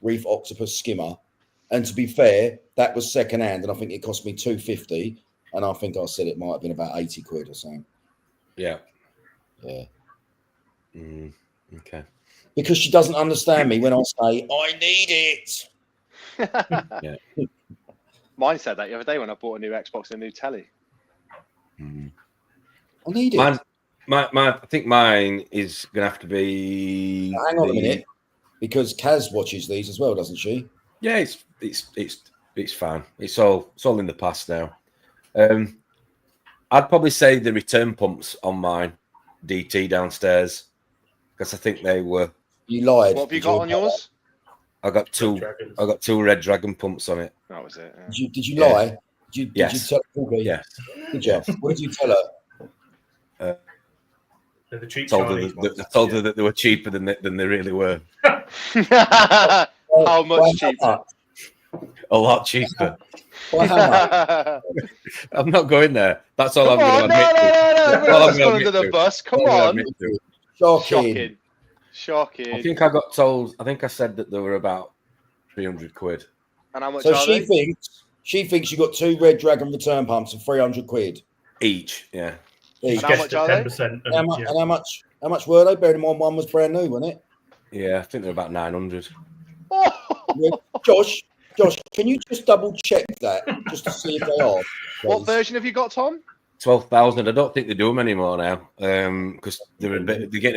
Reef Octopus skimmer. And to be fair, that was second hand, and I think it cost me $250. And I think I said it might have been about 80 quid or something. Yeah. Yeah. Okay. Because she doesn't understand me when I say, I need it. Yeah. Mine said that the other day when I bought a new Xbox and a new telly. I need it. I think mine is going to have to be... Hang on a minute. Because Kaz watches these as well, doesn't she? Yeah, it's fine. It's all in the past now. I'd probably say the return pumps on mine DT downstairs because I think they were. You lied. What have you got on yours? I got two Red Dragon pumps on it. That was it. Yeah. Did you lie? Did you tell her? Yes. Did you? What did you tell her? They're the cheap I Chinese ones. told her that they were cheaper than they really were. How much cheaper? A lot cheaper. By how much? I'm not going there. That's all Come I'm on, going to admit to. no. That's all I'm Let's gonna go under admit the to. bus. Come That's all I'm on. gonna admit to. Shocking. I think I got told. I think I said that they were about 300 quid. And how much So are she they? thinks you got two Red Dragon return pumps for 300 quid Each. Yeah. each. And how much are they? 10%. And how much were they? Bearing in mind one was brand new, wasn't it? Yeah. I think they're about 900. Yeah. Josh, can you just double check that just to see if they are? What please? version have you got, Tom? 12,000. I don't think they do them anymore now. Because they're getting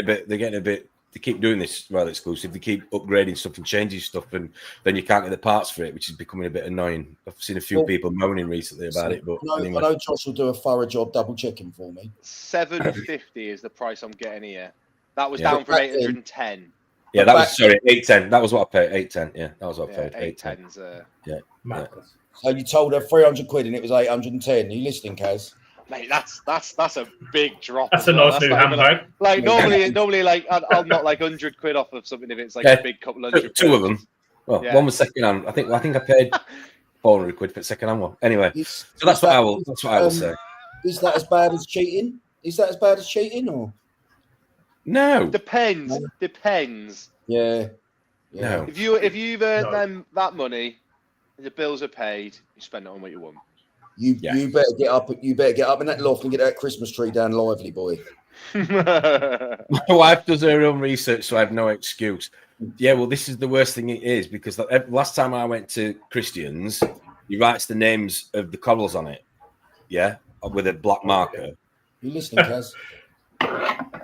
a bit. They keep doing this rather exclusive. They keep upgrading stuff and changing stuff, and then you can't get the parts for it, which is becoming a bit annoying. I've seen a few people moaning recently about it, but anyway. I know Josh will do a thorough job double checking for me. 750 is the price I'm getting here. That was down from 810. Yeah, that was 810. That was what I paid. 810. Yeah, that was what I paid. 810's Yeah. Madness. So you told her 300 quid and it was 810. Are you listening, Kaz? Mate, that's a big drop. That's a as well. nice new not even handbag. Like normally, like I'll not like £100 off of something if it's like a big couple hundred. Two of them. Well, Yeah. one was second hand. I think I paid £400 for the second hand one. Anyway, so that's what I will say. Is that as bad as cheating? Is that as bad as cheating, or no? Depends. Yeah. No. If you've earned them that money, the bills are paid. You spend it on what you want. You better get up. You better get up in that loft and get that Christmas tree down lively, boy. My wife does her own research, so I have no excuse. Yeah, well, this is the worst thing it is, because last time I went to Christian's, he writes the names of the corals on it. Yeah, with a black marker. You listening, Kaz?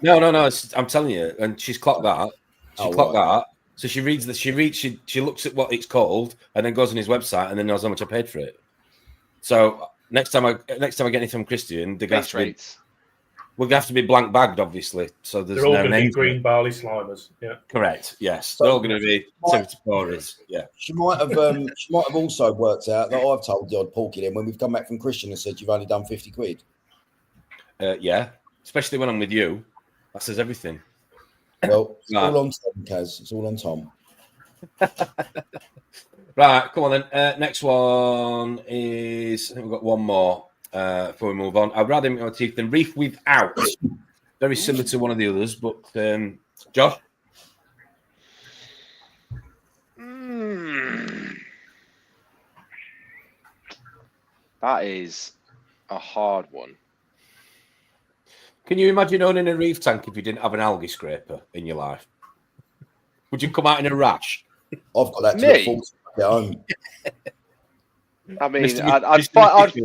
No. I'm telling you, and she's clocked that. That. So she reads she looks at what it's called, and then goes on his website, and then knows how much I paid for it. So next time I get anything from Christian, we're going to have to be blank bagged, obviously. So there's they're all no going to be names. green barley slimers. Yeah, Correct. Yes, they're all going to be 74s. Yeah. She might have also worked out that I've told the odd porky then when we've come back from Christian and said you've only done £50. Yeah, especially when I'm with you, that says everything. Well, it's all on Tom, Kaz. It's all on Tom. Right, come on then. Next one is, I think we've got one more before we move on. I'd rather make my teeth than reef without. Very similar to one of the others, but Josh? That is a hard one. Can you imagine owning a reef tank if you didn't have an algae scraper in your life? Would you come out in a rash? I've got that to look forward to at home. I mean, I'd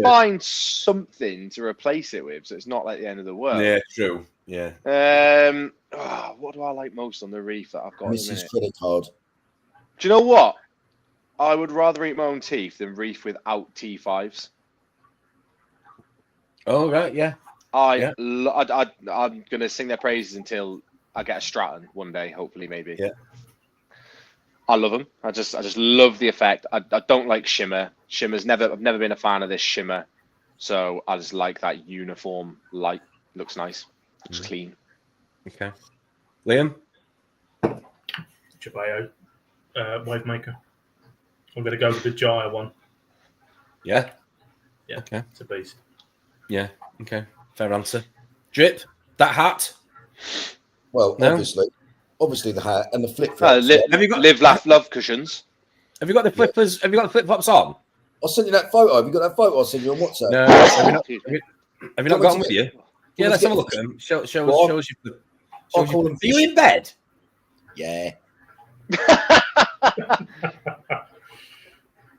find something to replace it with, so it's not like the end of the world. Yeah, true. Yeah. What do I like most on the reef that I've got? Mrs. Credit Card. Do you know what? I would rather eat my own teeth than reef without T5s. Oh right, yeah. I'm gonna sing their praises until I get a Stratton one day, hopefully, maybe. Yeah. I love them. I just love the effect. I don't like shimmer. I've never been a fan of this shimmer, so I just like that uniform light. Looks nice. Looks clean. Okay. Liam? Chibao wave maker. I'm going to go with the Jaya one. Yeah. Yeah. Okay. It's a beast. Yeah. Okay. Fair answer. Drip? That hat? Well, No? obviously the hat and the flip flops. Have you got live, laugh, love cushions? Have you got the flippers? Have you got the flip flops on? I'll send you that photo. Have you got that photo? I'll send you on WhatsApp. No. Have you not got them with you? Yeah, let's have a look at them. Shows you. Are you in bed? Yeah.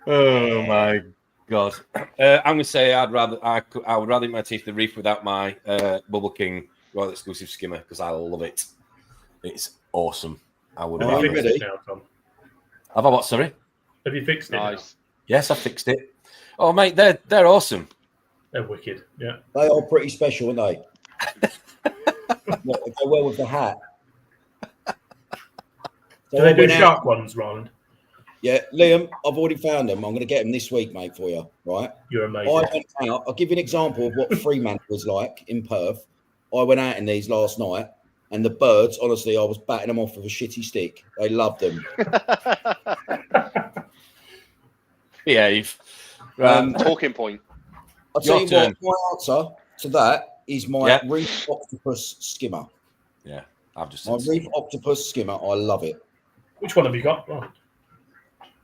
Oh my god! I'm gonna say I would rather eat my teeth the reef without my Bubble King Royal Exclusive skimmer because I love it. It's awesome. I would. Have you fixed it now, Tom? Have I what? Sorry. Have you fixed it? Nice. Yes, I fixed it. Oh mate, they're awesome. They're wicked. Yeah. They are pretty special, aren't they? They go well with the hat. Do they do shark ones, Roland? Yeah, Liam, I've already found them. I'm going to get them this week, mate, for you. Right? You're amazing. I went out. I'll give you an example of what Fremantle was like in Perth. I went out in these last night, and the birds, honestly, I was batting them off with a shitty stick. They loved them. Behave. Talking point. I'll tell you what, my answer to that is my Reef Octopus skimmer. Yeah, I've just my Reef Octopus skimmer. I love it. Which one have you got? Oh.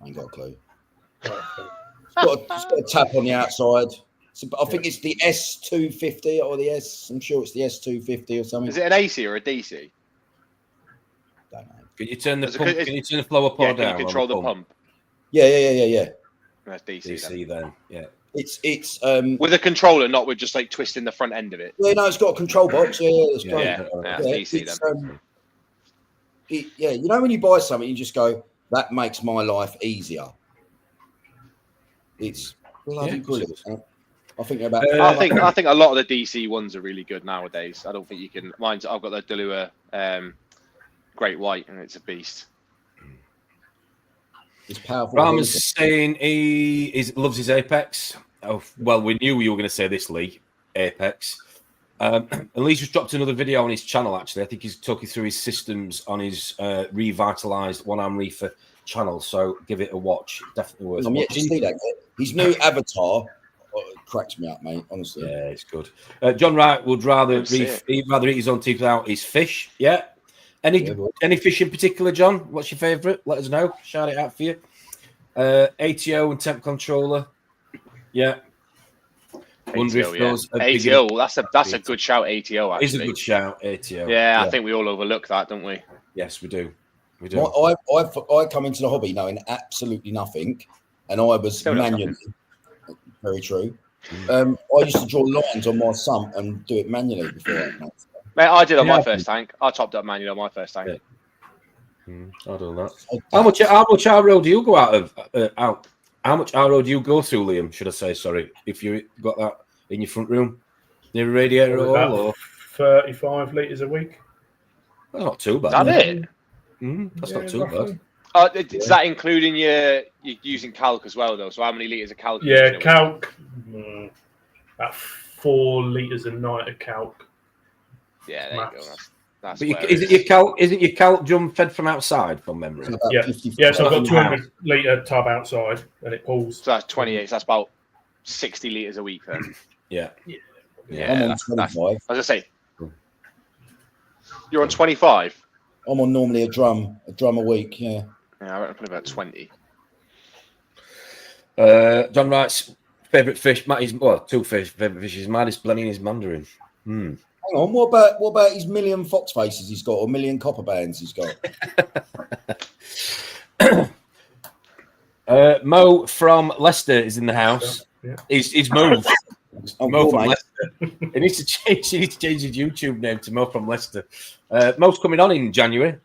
I ain't got a clue. It's got a tap on the outside. I think it's the S250 or the S. I'm sure it's the S250 or something. Is it an AC or a DC? Don't know. Can you turn the pump? Can you turn the flow up or down? Can you control the pump? Yeah. That's DC then. Yeah. It's with a controller, not with just like twisting the front end of it. Yeah, no, it's got a control box. Yeah, it's great. Yeah, DC then. You know when you buy something, you just go, that makes my life easier. It's bloody brilliant. I think about. I think a lot of the DC ones are really good nowadays. I don't think you can. I've got the Delua Great White, and it's a beast. It's powerful. Rama's saying he loves his Apex. Oh, well, we knew you were going to say this, Lee. Apex. And Lee's just dropped another video on his channel, actually. I think he's talking through his systems on his revitalized One Arm Reefer channel. So give it a watch. Definitely worth I'm yet to watching. see that yet. His new avatar cracks me up, mate, honestly. Yeah, it's good. John Wright would rather he'd rather eat his own teeth without his fish. Yeah. Any fish in particular, John? What's your favourite? Let us know. Shout it out for you. ATO and temp controller. Yeah. Wonder if those ATO. That's a good shout. ATO actually. It's a good shout. ATO. Yeah, I think we all overlook that, don't we? Yes, we do. We do. I come into the hobby knowing absolutely nothing, and I was manually. Very true. I used to draw lines on my sump and do it manually before. Mate, I did on my first tank. I topped up manually on my first tank. Yeah. I don't know. How much RO do you go out of? How much RO do you go through, Liam? Should I say? Sorry, if you got that in your front room, near a radiator at all, or 35 litres a week. That's not too bad. Is that it? That's not too bad. Is that including you're using calc as well, though? So how many litres of calc? Yeah, calc. About 4 litres a night of calc. Yeah, there you go. That's but isn't your calc drum fed from outside from memory? Yeah, so I've got 200 litre tub outside and it pulls. So that's 28. So that's about 60 litres a week then. Yeah. I'm on 25. As I say, you're on 25. I'm on normally a drum a week. Yeah. Yeah, I reckon probably about 20. John Wright's favourite fish, two favourite fishes. Mine is Blenny and his Mandarin. Hang on, what about his million fox faces he's got, or million copper bands he's got? Mo from Leicester is in the house. Yeah. He's moved. Mo from mate. Leicester. He needs to change his YouTube name to Mo from Leicester. Mo's coming on in January.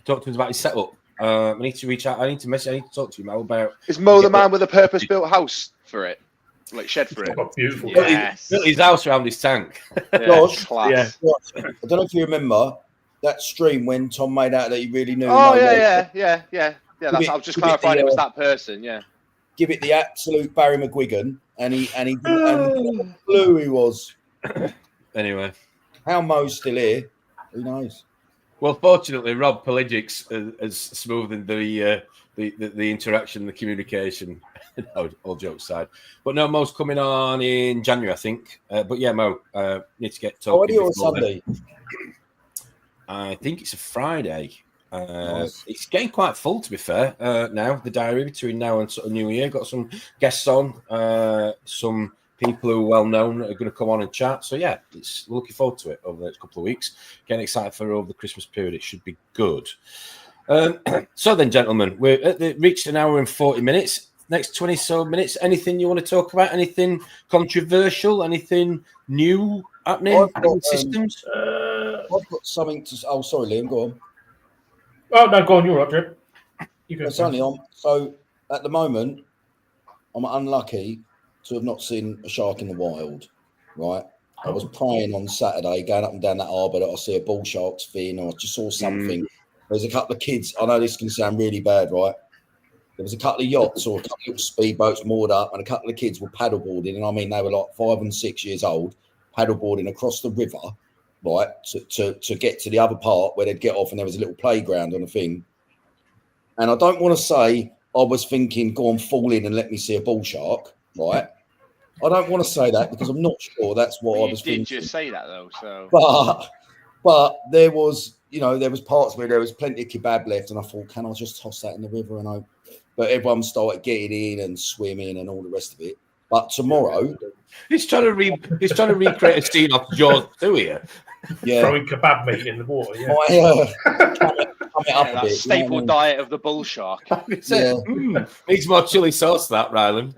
Talk to him about his setup. I need to reach out. I need to talk to him about. Is Mo the man with a purpose-built house for it, like shed for it? Beautiful. Yes. Built his house around his tank. Class. I don't know if you remember that stream when Tom made out that he really knew. Oh yeah. That's, I was just clarifying it was that person. Yeah. Give it the absolute Barry McGuigan, and blue he was. Anyway, how Mo's still here? Who knows? Well, fortunately, Rob Pelagics has smoothed the interaction, the communication. No, all jokes aside. But no, Mo's coming on in January, I think. But yeah, Mo, need to get talking. Or Sunday? I think it's a Friday. Nice. It's getting quite full, to be fair. Now the diary between now and sort of New Year, got some guests on, some people who are well known are going to come on and chat. So yeah, it's looking forward to it over the next couple of weeks. Getting excited for over the Christmas period. It should be good. So then, gentlemen, we're reached an hour and 40 minutes. Next 20 so minutes. Anything you want to talk about? Anything controversial? Anything new happening in systems? I've got something to. Oh, sorry, Liam. Go on. Oh no, go on. You're right, Drip. It's only on. So at the moment, I'm unlucky to have not seen a shark in the wild. Right. I was praying on Saturday, going up and down that harbour, that I see a bull shark's fin, or I just saw something. There's a couple of kids. I know this can sound really bad, right? There was a couple of yachts or a couple of speedboats moored up, and a couple of kids were paddleboarding. And I mean, they were like 5 and 6 years old, paddleboarding across the river, right, to get to the other part where they'd get off, and there was a little playground on the thing. And I don't want to say I was thinking, go on, fall in and let me see a bull shark, right? I don't want to say that because I'm not sure that's what I was thinking. You did just say that though, so. But there was, there was parts where there was plenty of kebab left, and I thought, can I just toss that in the river? And but everyone started getting in and swimming and all the rest of it. But tomorrow, he's trying to recreate a scene off Jaws 2 here. Yeah, throwing kebab meat in the water. Yeah, that staple diet of the bull shark. Needs more chili sauce, that Ryland.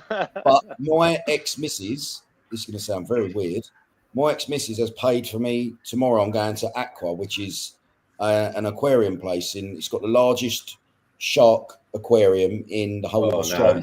But my ex-missus, this is going to sound very weird. My ex-missus has paid for me tomorrow. I'm going to Aqua, which is an aquarium place it's got the largest shark aquarium in the whole of Australia.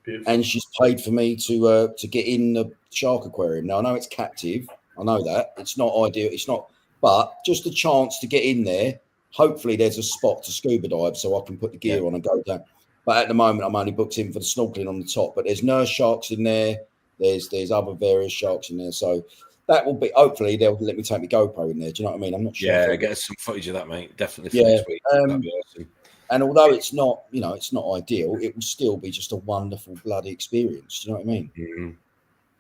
Nice. And she's paid for me to get in the shark aquarium. Now I know it's captive. I know that it's not ideal. It's not, but just a chance to get in there. Hopefully, there's a spot to scuba dive so I can put the gear on and go down. But at the moment, I'm only booked in for the snorkeling on the top. But there's nurse sharks in there. There's other various sharks in there. So that will be, hopefully they'll let me take my GoPro in there. Do you know what I mean? I'm not sure. Yeah, get us some footage of that, mate. Definitely for Yeah, next week. That'd be awesome. And although it's not, you know, it's not ideal, it will still be just a wonderful bloody experience. Do you know what I mean? Mm,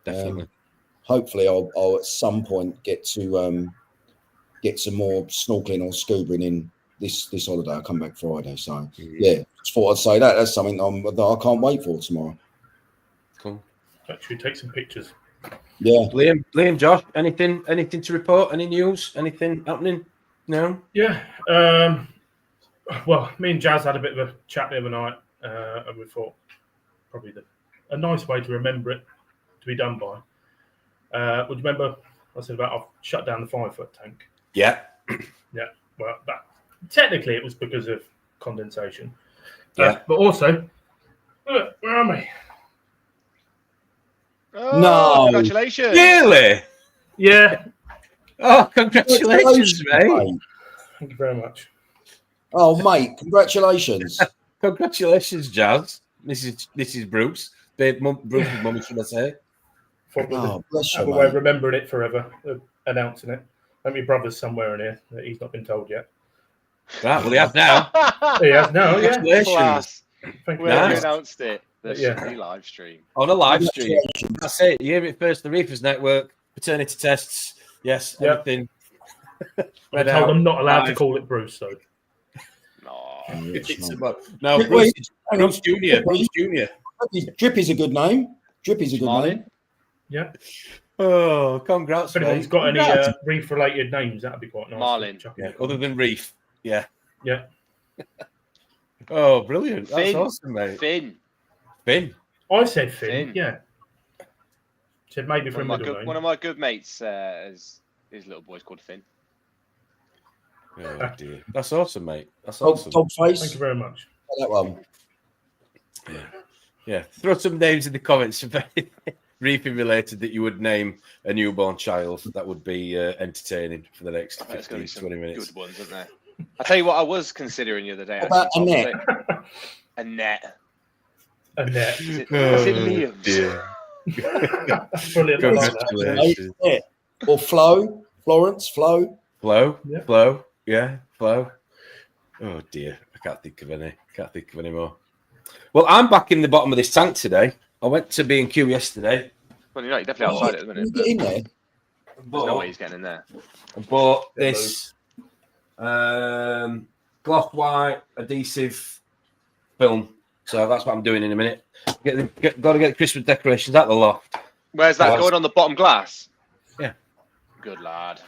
definitely. Hopefully I'll at some point get to get some more snorkeling or scubaing in this holiday. I'll come back Friday. So yeah, just thought I'd say that. That's something that I can't wait for tomorrow. Cool. Actually, take some pictures. Yeah. Liam, Josh, anything to report? Any news? Anything happening? No? Yeah. Well, me and Jazz had a bit of a chat the other night, and we thought probably a nice way to remember it to be done by. Would you remember I said about I've shut down the 5-foot tank? Yeah. Yeah. Well, technically it was because of condensation. Yeah. But also, where am I? Oh, No. congratulations! Really? Yeah. Oh, congratulations, mate. Thank you very much. Oh, mate, congratulations. Congratulations, Jazz. Mrs. Bruce. Bruce's mummy, should I say? Oh, bless you, Have a way mate. of remembering it forever, announcing it. I think my brother's somewhere in here that he's not been told yet. Right, well, he has now. He has now, yeah. Congratulations. Class. Thank you. We already Nice. announced it. There Yeah. should be live stream. On a live stream. That's it. You hear it first. The Reefers Network, paternity tests. Yes, Yep. everything. I told I'm not allowed to call it Bruce, though. No. No, Wait, Bruce Jr. Bruce Jr. Drippy's a good name. Drippy's a good Marlin? name. Yeah. Oh, congrats, If anyone's mate. got any Congrats. reef-related names, that'd be quite nice. Marlin. Yeah, other than Reef. Yeah. Yeah. Oh, brilliant. That's Finn. awesome, mate. Finn. Finn. I said Finn. Finn. Yeah. Said maybe for a middle name. One of my good mates, his little boy's called Finn. Oh, dear. That's awesome, mate. That's Dog, awesome. dog face. Thank you very much. That one. Yeah. Throw some names in the comments of anything reefing related that you would name a newborn child. That would be entertaining for the next There's going 15, to be 20 some minutes. good ones, isn't there? I'll tell you what I was considering the other day. What about actually, Annette? Annette. Annette. Is it Liam's? Dear. Brilliant. I like that. Congratulations. Yeah. Or Flo. Florence. Flo. Flo? Yeah. Flo? Yeah, Flo. Oh dear, I can't think of any. Can't think of any more. Well, I'm back in the bottom of this tank today. I went to B&Q yesterday. Well, you're definitely outside it, isn't Can you it? get in there? There's no way he's getting in there. I bought this gloss white adhesive film. So that's what I'm doing in a minute. Got to get the Christmas decorations out the loft. Where's that Well, going on the bottom glass? Yeah. Good lad.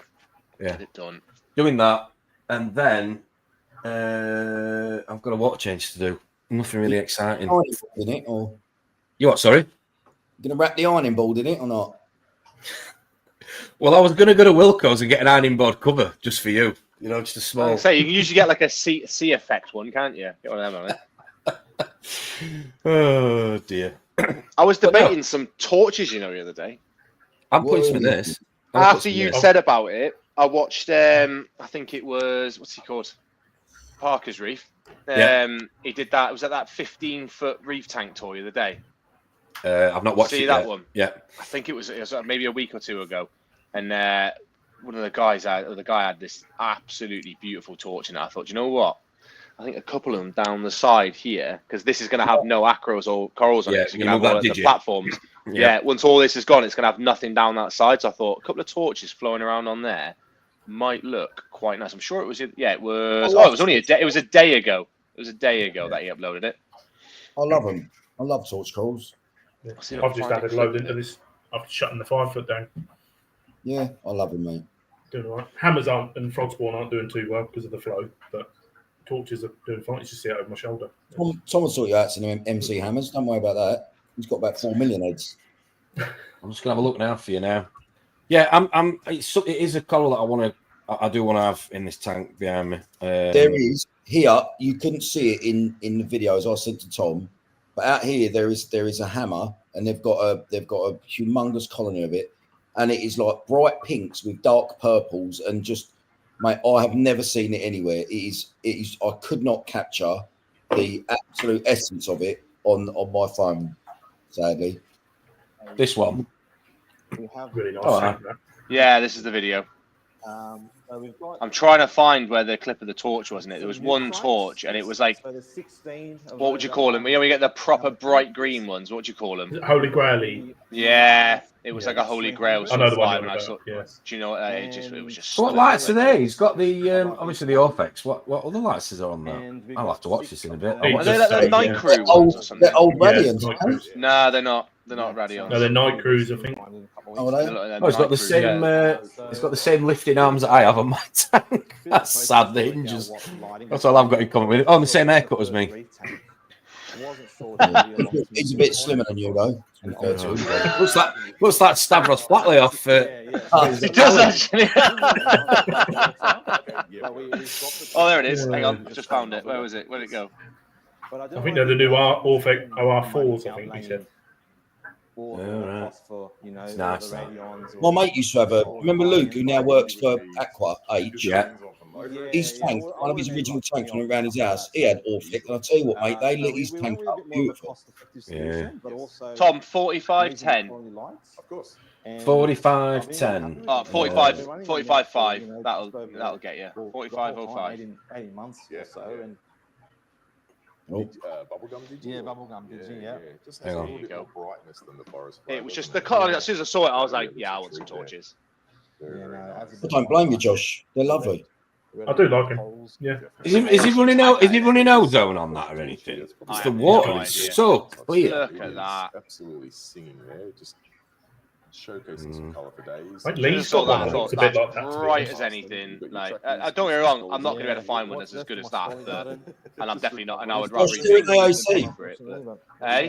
Yeah. Get it done. Doing that. And then I've got a water change to do. Nothing really exciting. Ironing board in it, or You what, sorry? gonna wrap the ironing board in it or not? Well, I was going to go to Wilco's and get an ironing board cover just for you. You know, just a small. So you can usually get like a C effect one, can't you? Get one of them on it. Oh, dear. I was But no. debating some torches, the other day. I'm putting some of this. I'm gonna put After some of you this. said about it, I watched. I think it was what's he called? Parker's Reef. Yeah. He did that. It was at that 15-foot reef tank tour the other day. I've not watched See it that yet. one? Yeah. I think it was maybe a week or two ago, and one of the guys had this absolutely beautiful torch, and I thought, you know what? I think a couple of them down the side here, because this is going to have no acros or corals on Yeah, it. So you you're going know to have that, all did the you? platforms. Yeah. Once all this is gone, it's going to have nothing down that side. So I thought a couple of torches flowing around on there might look quite nice. I'm sure it was. Yeah, it was. Oh, it was only a day. It was a day ago. It was a day ago that he uploaded it. I love them. I love torch corals. Yeah. See if I I've can just find added it. a load into this. I've shutting the 5-foot down. Yeah, I love them, mate. Doing all right. Hammers aren't and frog spawn aren't doing too well because of the flow, but torches are doing fine. You just see it over my shoulder. Tom will sort you out some MC hammers. Don't worry about that. He's got about 4 million heads. I'm just gonna have a look now for you now. Yeah, it is a coral that I do want to have in this tank behind me. There is here. You couldn't see it in the videos I sent to Tom, but out here there is a hammer, and they've got a humongous colony of it, and it is like bright pinks with dark purples, and just, mate, I have never seen it anywhere. It is. I could not capture the absolute essence of it on my phone, sadly. This one. Really nice. Oh, tank, that. Yeah, this is the video. I'm trying to find where the clip of the torch was, in it. There was one torch, and it was like, what would you call them? You know, we get the proper bright green ones. What would you call them? Holy Grail. Yeah, it was like a Holy Grail. I know the one vibe, you're and on I about, saw, yeah. do you know what? It was just. What lights are there? He's got the obviously the Orphex. What other lights is there on there? I'll have to watch this in a bit. Hey, Are they like the night crew ones or something? They're old Yeah, Radiants. night aren't crews. No, they're not. They're not Radions. No, they're night crews, I think. Oh, They're they? like- Oh, it's got the night crews, same. yeah. It's got the same lifting arms that I have on my tank. That's sad. The hinges. That's all I've got in common with it. Oh, and the same haircut as me. He's a bit slimmer than you, though. compared to him. Looks like Stavros Flatley off. It does actually. Oh, there it is. Hang on, I just found it. Where was it? Where'd it go? I think they're the new Orphic OR4s, I think he said. Right. It's nice. My mate used to have a. Remember Luke, who now works for Aqua H? Yeah. His tank, one of his original tanks when around his house, he had Orphic. And I tell you what, mate, they lit his tank up beautiful. Yeah. Tom, 4510. 4510. Oh, 45.5. That'll get you. 45.05. 18 months or so. And bubblegum did you? Yeah, bubblegum did you? Yeah. Just Hang has a on. little bit more brightness than the forest. It was just the colour. As soon as I saw it, I was like, yeah, I want some torches. I don't blame you, Josh. They're lovely. I do like him. Yeah. Is he running out? Is he running ozone on that or anything? It's the water is so clear. Look at that. Absolutely singing there. Just showcasing some colour for days. Like Just Lee's saw got one that. that I looks a thought bit that's like that. bright as anything. Like, don't get me wrong, I'm not going to be able to find one that's as good as that. But, and I'm definitely not. And I would rather Josh, they're in AAC. for it. But, hey,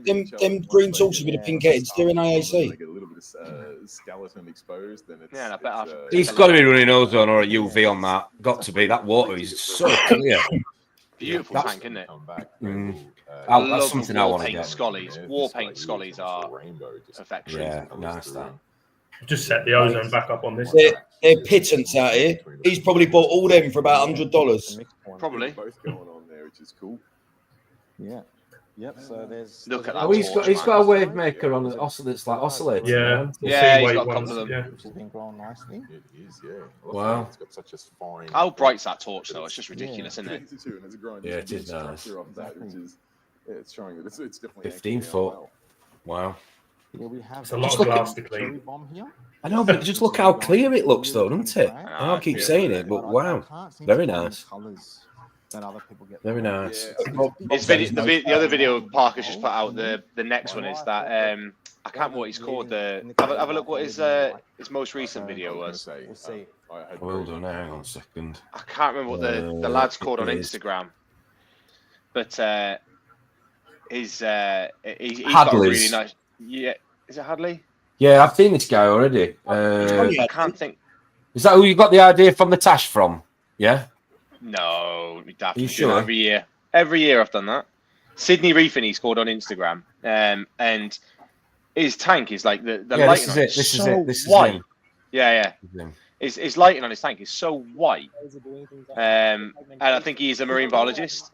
Them green torches with the pink heads, they're in AAC. Like a little bit of skeleton exposed, then it's. Yeah, and I bet I've- He's got to be running ozone or a UV on that. Got to be. That water is so clear. beautiful That's- tank, isn't it? Oh, I that's love something I war want to paint get. Scollies. War paint Scollies are affection. Yeah, nice that. Just set the ozone back up on this. They're pittance out here. He's probably bought all them for about $100. Probably. Both going on there, which is cool. Yeah. Yep. So there's. Look at that. Oh, he's torch, got man. a wave maker on it. That's like oscillating. Yeah. Yeah, he's C-weight got a ones, couple of them. yeah. Which has been growing nicely. It is, yeah. Wow. It's got such a fine. How bright's that torch though? It's just ridiculous, isn't it? Yeah, it is nice. It's showing that it's definitely 15 foot. Wow. Yeah, we have It's a lot Just of look at- glass to clean. bomb here. I know, but just look how clear it looks, though, doesn't it? I know I keep saying it, but wow, very nice. Very nice. His video, the other video Parker's just put out. The next one is that I can't remember what he's called. Have a look what his most recent video was. We'll see. Well done. Hang on a second. I can't remember what the lad's called on it is. Instagram, but he's got a really Hadley's. nice. Yeah, is it Hadley? Yeah, I've seen this guy already. I can't think. Is that who you got the idea from the Tash from? Yeah. No, we definitely You do sure? that every year I've done that. Sydney Reefing, he's called on Instagram, and his tank is like the Yeah, lighting this is on it. it's This is so it. This is white. him. Yeah. This is him. His lighting on his tank is so white, and I think he's a marine biologist.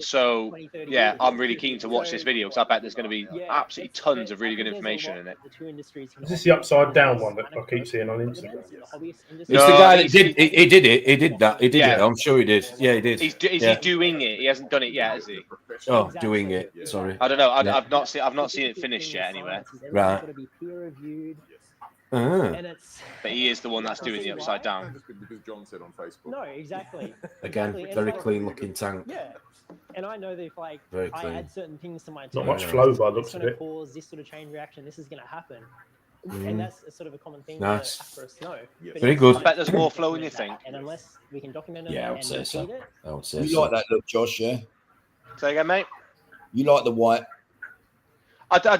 So yeah, I'm really keen to watch this video because I bet there's going to be absolutely tons of really good information in it. Is this the upside down one that I keep seeing on Instagram? It's No, the guy I that think did. He did it. He did that. He did Yeah. it. I'm sure he did. Yeah, he did. Is Yeah. he doing it? He hasn't done it yet, has he? Oh, doing it. Sorry. I don't know. Yeah. I've not seen it finished yet anywhere. Right. Ah. But he is the one that's doing the upside down. Because John said on Facebook. No, exactly. Again, very clean looking tank. Yeah. And I know that if like Very I clean. add certain things to my Not tank, much Yeah. flow by the it's looks of going to it. cause this sort of chain reaction. This is going to happen. Mm. And that's a sort of a common thing Nice. that aquarists know. Yes. But Very it's good. like I bet there's more flow than you think. And unless we can document it Yeah, I would and say so. repeat it, I would say You so. like that look, Josh, yeah? Say again, mate. You like the white.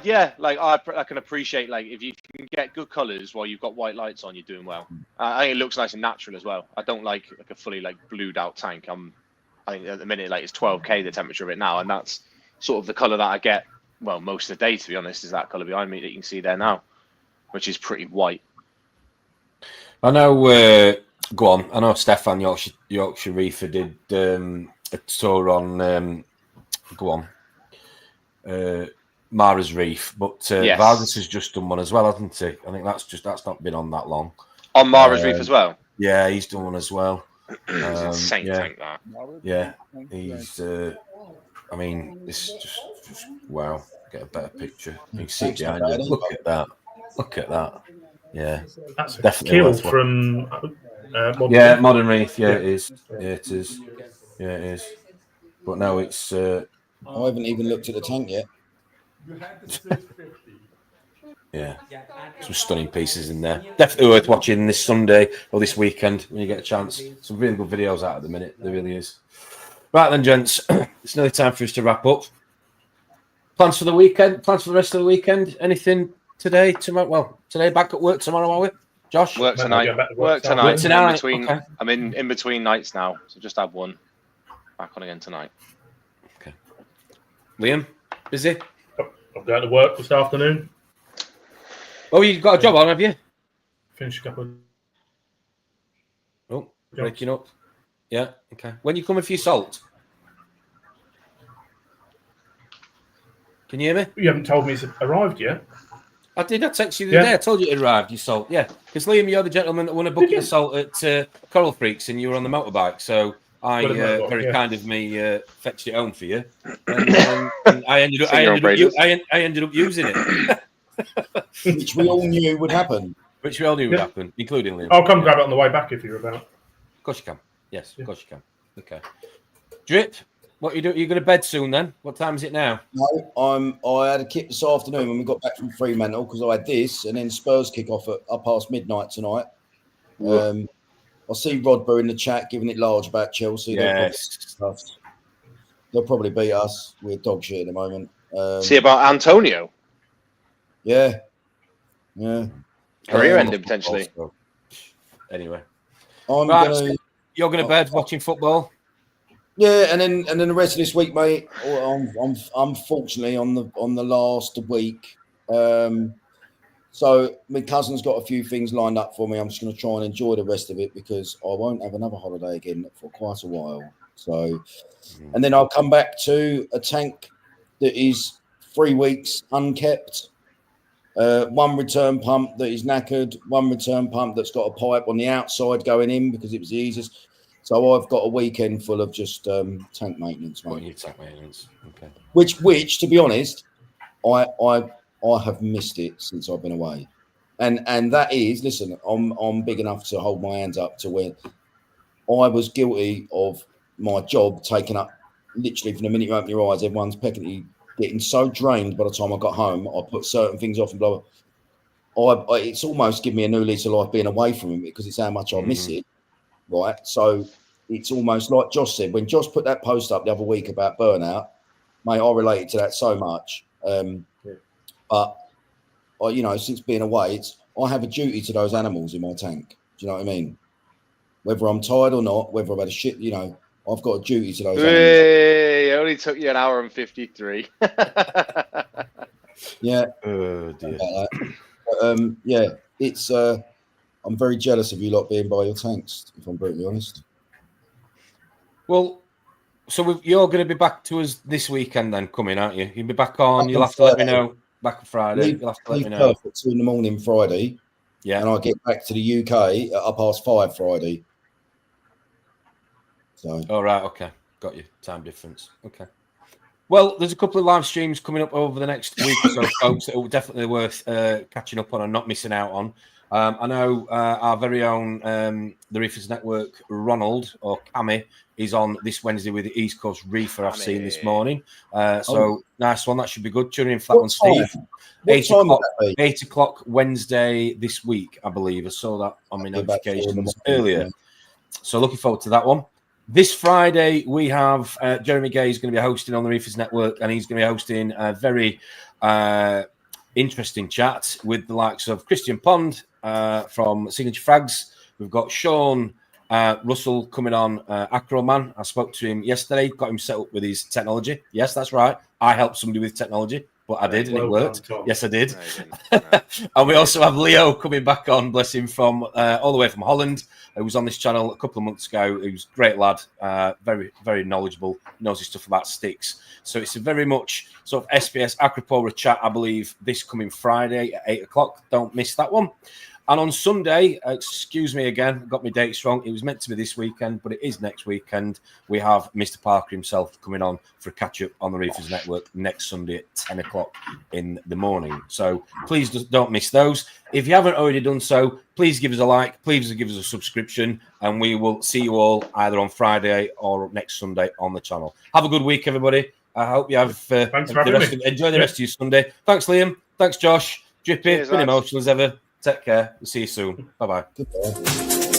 Yeah, like I can appreciate like if you can get good colours while you've got white lights on, you're doing well. I think it looks nice and natural as well. I don't like a fully like blued out tank. I think at the minute like it's 12K the temperature of it now, and that's sort of the colour that I get. Well, most of the day, to be honest, is that colour behind me that you can see there now, which is pretty white. I know. Go on. I know Stefan Yorkshire Reefer did a tour on. Go on. Mara's Reef, but Yes. Vargas has just done one as well, hasn't he? I think that's not been on that long. On Mara's Reef as well. Yeah, he's done one as well. It's insane to think that. Yeah, he's. I mean, this is just wow. Get a better picture. You can see it behind you. Look at that. Look at that. Yeah, That's a definitely kill worth one. from. Modern Reef. Yeah, it is. Yeah, it is. Yeah, it is. But now it's. I haven't even looked at the tank yet. Yeah, some stunning pieces in there. Definitely worth watching this Sunday or this weekend when you get a chance. Some really good videos out at the minute. There really is. Right then, gents, it's nearly time for us to wrap up. Plans for the weekend? Plans for the rest of the weekend? Anything today? Tomorrow? Well, today back at work. Tomorrow, are we? Josh? Work tonight. Work tonight. In between. Okay. I'm in between nights now, so just have one. Back on again tonight. Okay. Liam, busy? I'm going to work this afternoon. Oh, you've got a job on, have you? Finish a couple. Oh, breaking up. Yeah, okay. When you coming for your salt? Can you hear me? You haven't told me it's arrived yet. I did. I texted you the other day. I told you it arrived, your salt. Yeah, because Liam, you're the gentleman that won a bucket of salt at Coral Freaks and you were on the motorbike. So I, very kind of me, fetched it home for you. And I ended up using it. Which we all knew would happen. Which we all knew would happen, including Liam. I'll come grab it on the way back if you're about. Of course you can. Yes, of course you can. Okay. Drip, what you do? You going to bed soon then? What time is it now? No, I had a kit this afternoon when we got back from Fremantle because I had this, and then Spurs kick off at up past midnight tonight. I see Rodber in the chat giving it large about Chelsea. Yes. They'll probably beat us. We're dog shit at the moment. See about Antonio. Yeah. Career ending potentially. Anyway, you're going to bed watching football. Yeah, and then the rest of this week, mate. I'm unfortunately on the last week. So my cousin's got a few things lined up for me. I'm just going to try and enjoy the rest of it because I won't have another holiday again for quite a while. So, and then I'll come back to a tank that is 3 weeks unkept. One return pump that is knackered. One return pump that's got a pipe on the outside going in because it was the easiest. So I've got a weekend full of just tank maintenance, mate. Tank maintenance, okay. Which, to be honest, I have missed it since I've been away, and that is, listen, I'm big enough to hold my hands up to where I was guilty of my job taking up literally from the minute you open your eyes, everyone's pecking at you, getting so drained by the time I got home. I put certain things off and blah. It's almost given me a new lease of life being away from him because it's how much I miss it, right? So it's almost like Josh said when Josh put that post up the other week about burnout, mate. I related to that so much. But since being away, I have a duty to those animals in my tank. Do you know what I mean? Whether I'm tired or not, whether I've had a shit, I've got a duty to those animals. It only took you an hour and 53. Yeah. Oh dear. But, it's. I'm very jealous of you lot being by your tanks, if I'm brutally honest. Well, so you're going to be back to us this weekend then, coming, aren't you? You'll be back on. You'll have to let me know. Back on Friday. You'll have to let me know. Perfect. 2 a.m. Friday. Yeah. And I get back to the UK at 5:30 Friday. So. All right. Okay. Got you. Time difference. Okay. Well, there's a couple of live streams coming up over the next week or so, folks, that are definitely worth catching up on and not missing out on. I know our very own the Reefers Network, Ronald, or Cammy, is on this Wednesday with the East Coast Reefer I've seen this morning. Nice one. That should be good. Tuning in for that one, Steve. 8 o'clock Wednesday this week, I believe. I saw that on my notifications earlier. So looking forward to that one. This Friday, we have Jeremy Gay is going to be hosting on the Reefers Network, and he's going to be hosting a very interesting chat with the likes of Christian Pond from Signature Frags. We've got Sean Russell coming on, Acroman. I spoke to him yesterday, got him set up with his technology. Yes, that's right. I helped somebody with technology, but I did, and Well it worked. done, Tom. Yes, I did. No, you didn't. No. And we also have Leo coming back on, bless him, from all the way from Holland. Who was on this channel a couple of months ago. He was a great lad, very, very knowledgeable, knows his stuff about sticks. So it's a very much sort of SBS Acropora chat, I believe, this coming Friday at 8 o'clock. Don't miss that one. And on Sunday, excuse me again, got my dates wrong. It was meant to be this weekend, but it is next weekend. We have Mr. Parker himself coming on for a catch-up on the Reefers Network next Sunday at 10 o'clock in the morning. So please don't miss those. If you haven't already done so, please give us a like, please give us a subscription, and we will see you all either on Friday or next Sunday on the channel. Have a good week, everybody. I hope you have enjoy the rest of your Sunday. Thanks, Liam. Thanks, Josh. Drippy. Been emotional as ever. Take care. We'll see you soon. Bye-bye. Goodbye.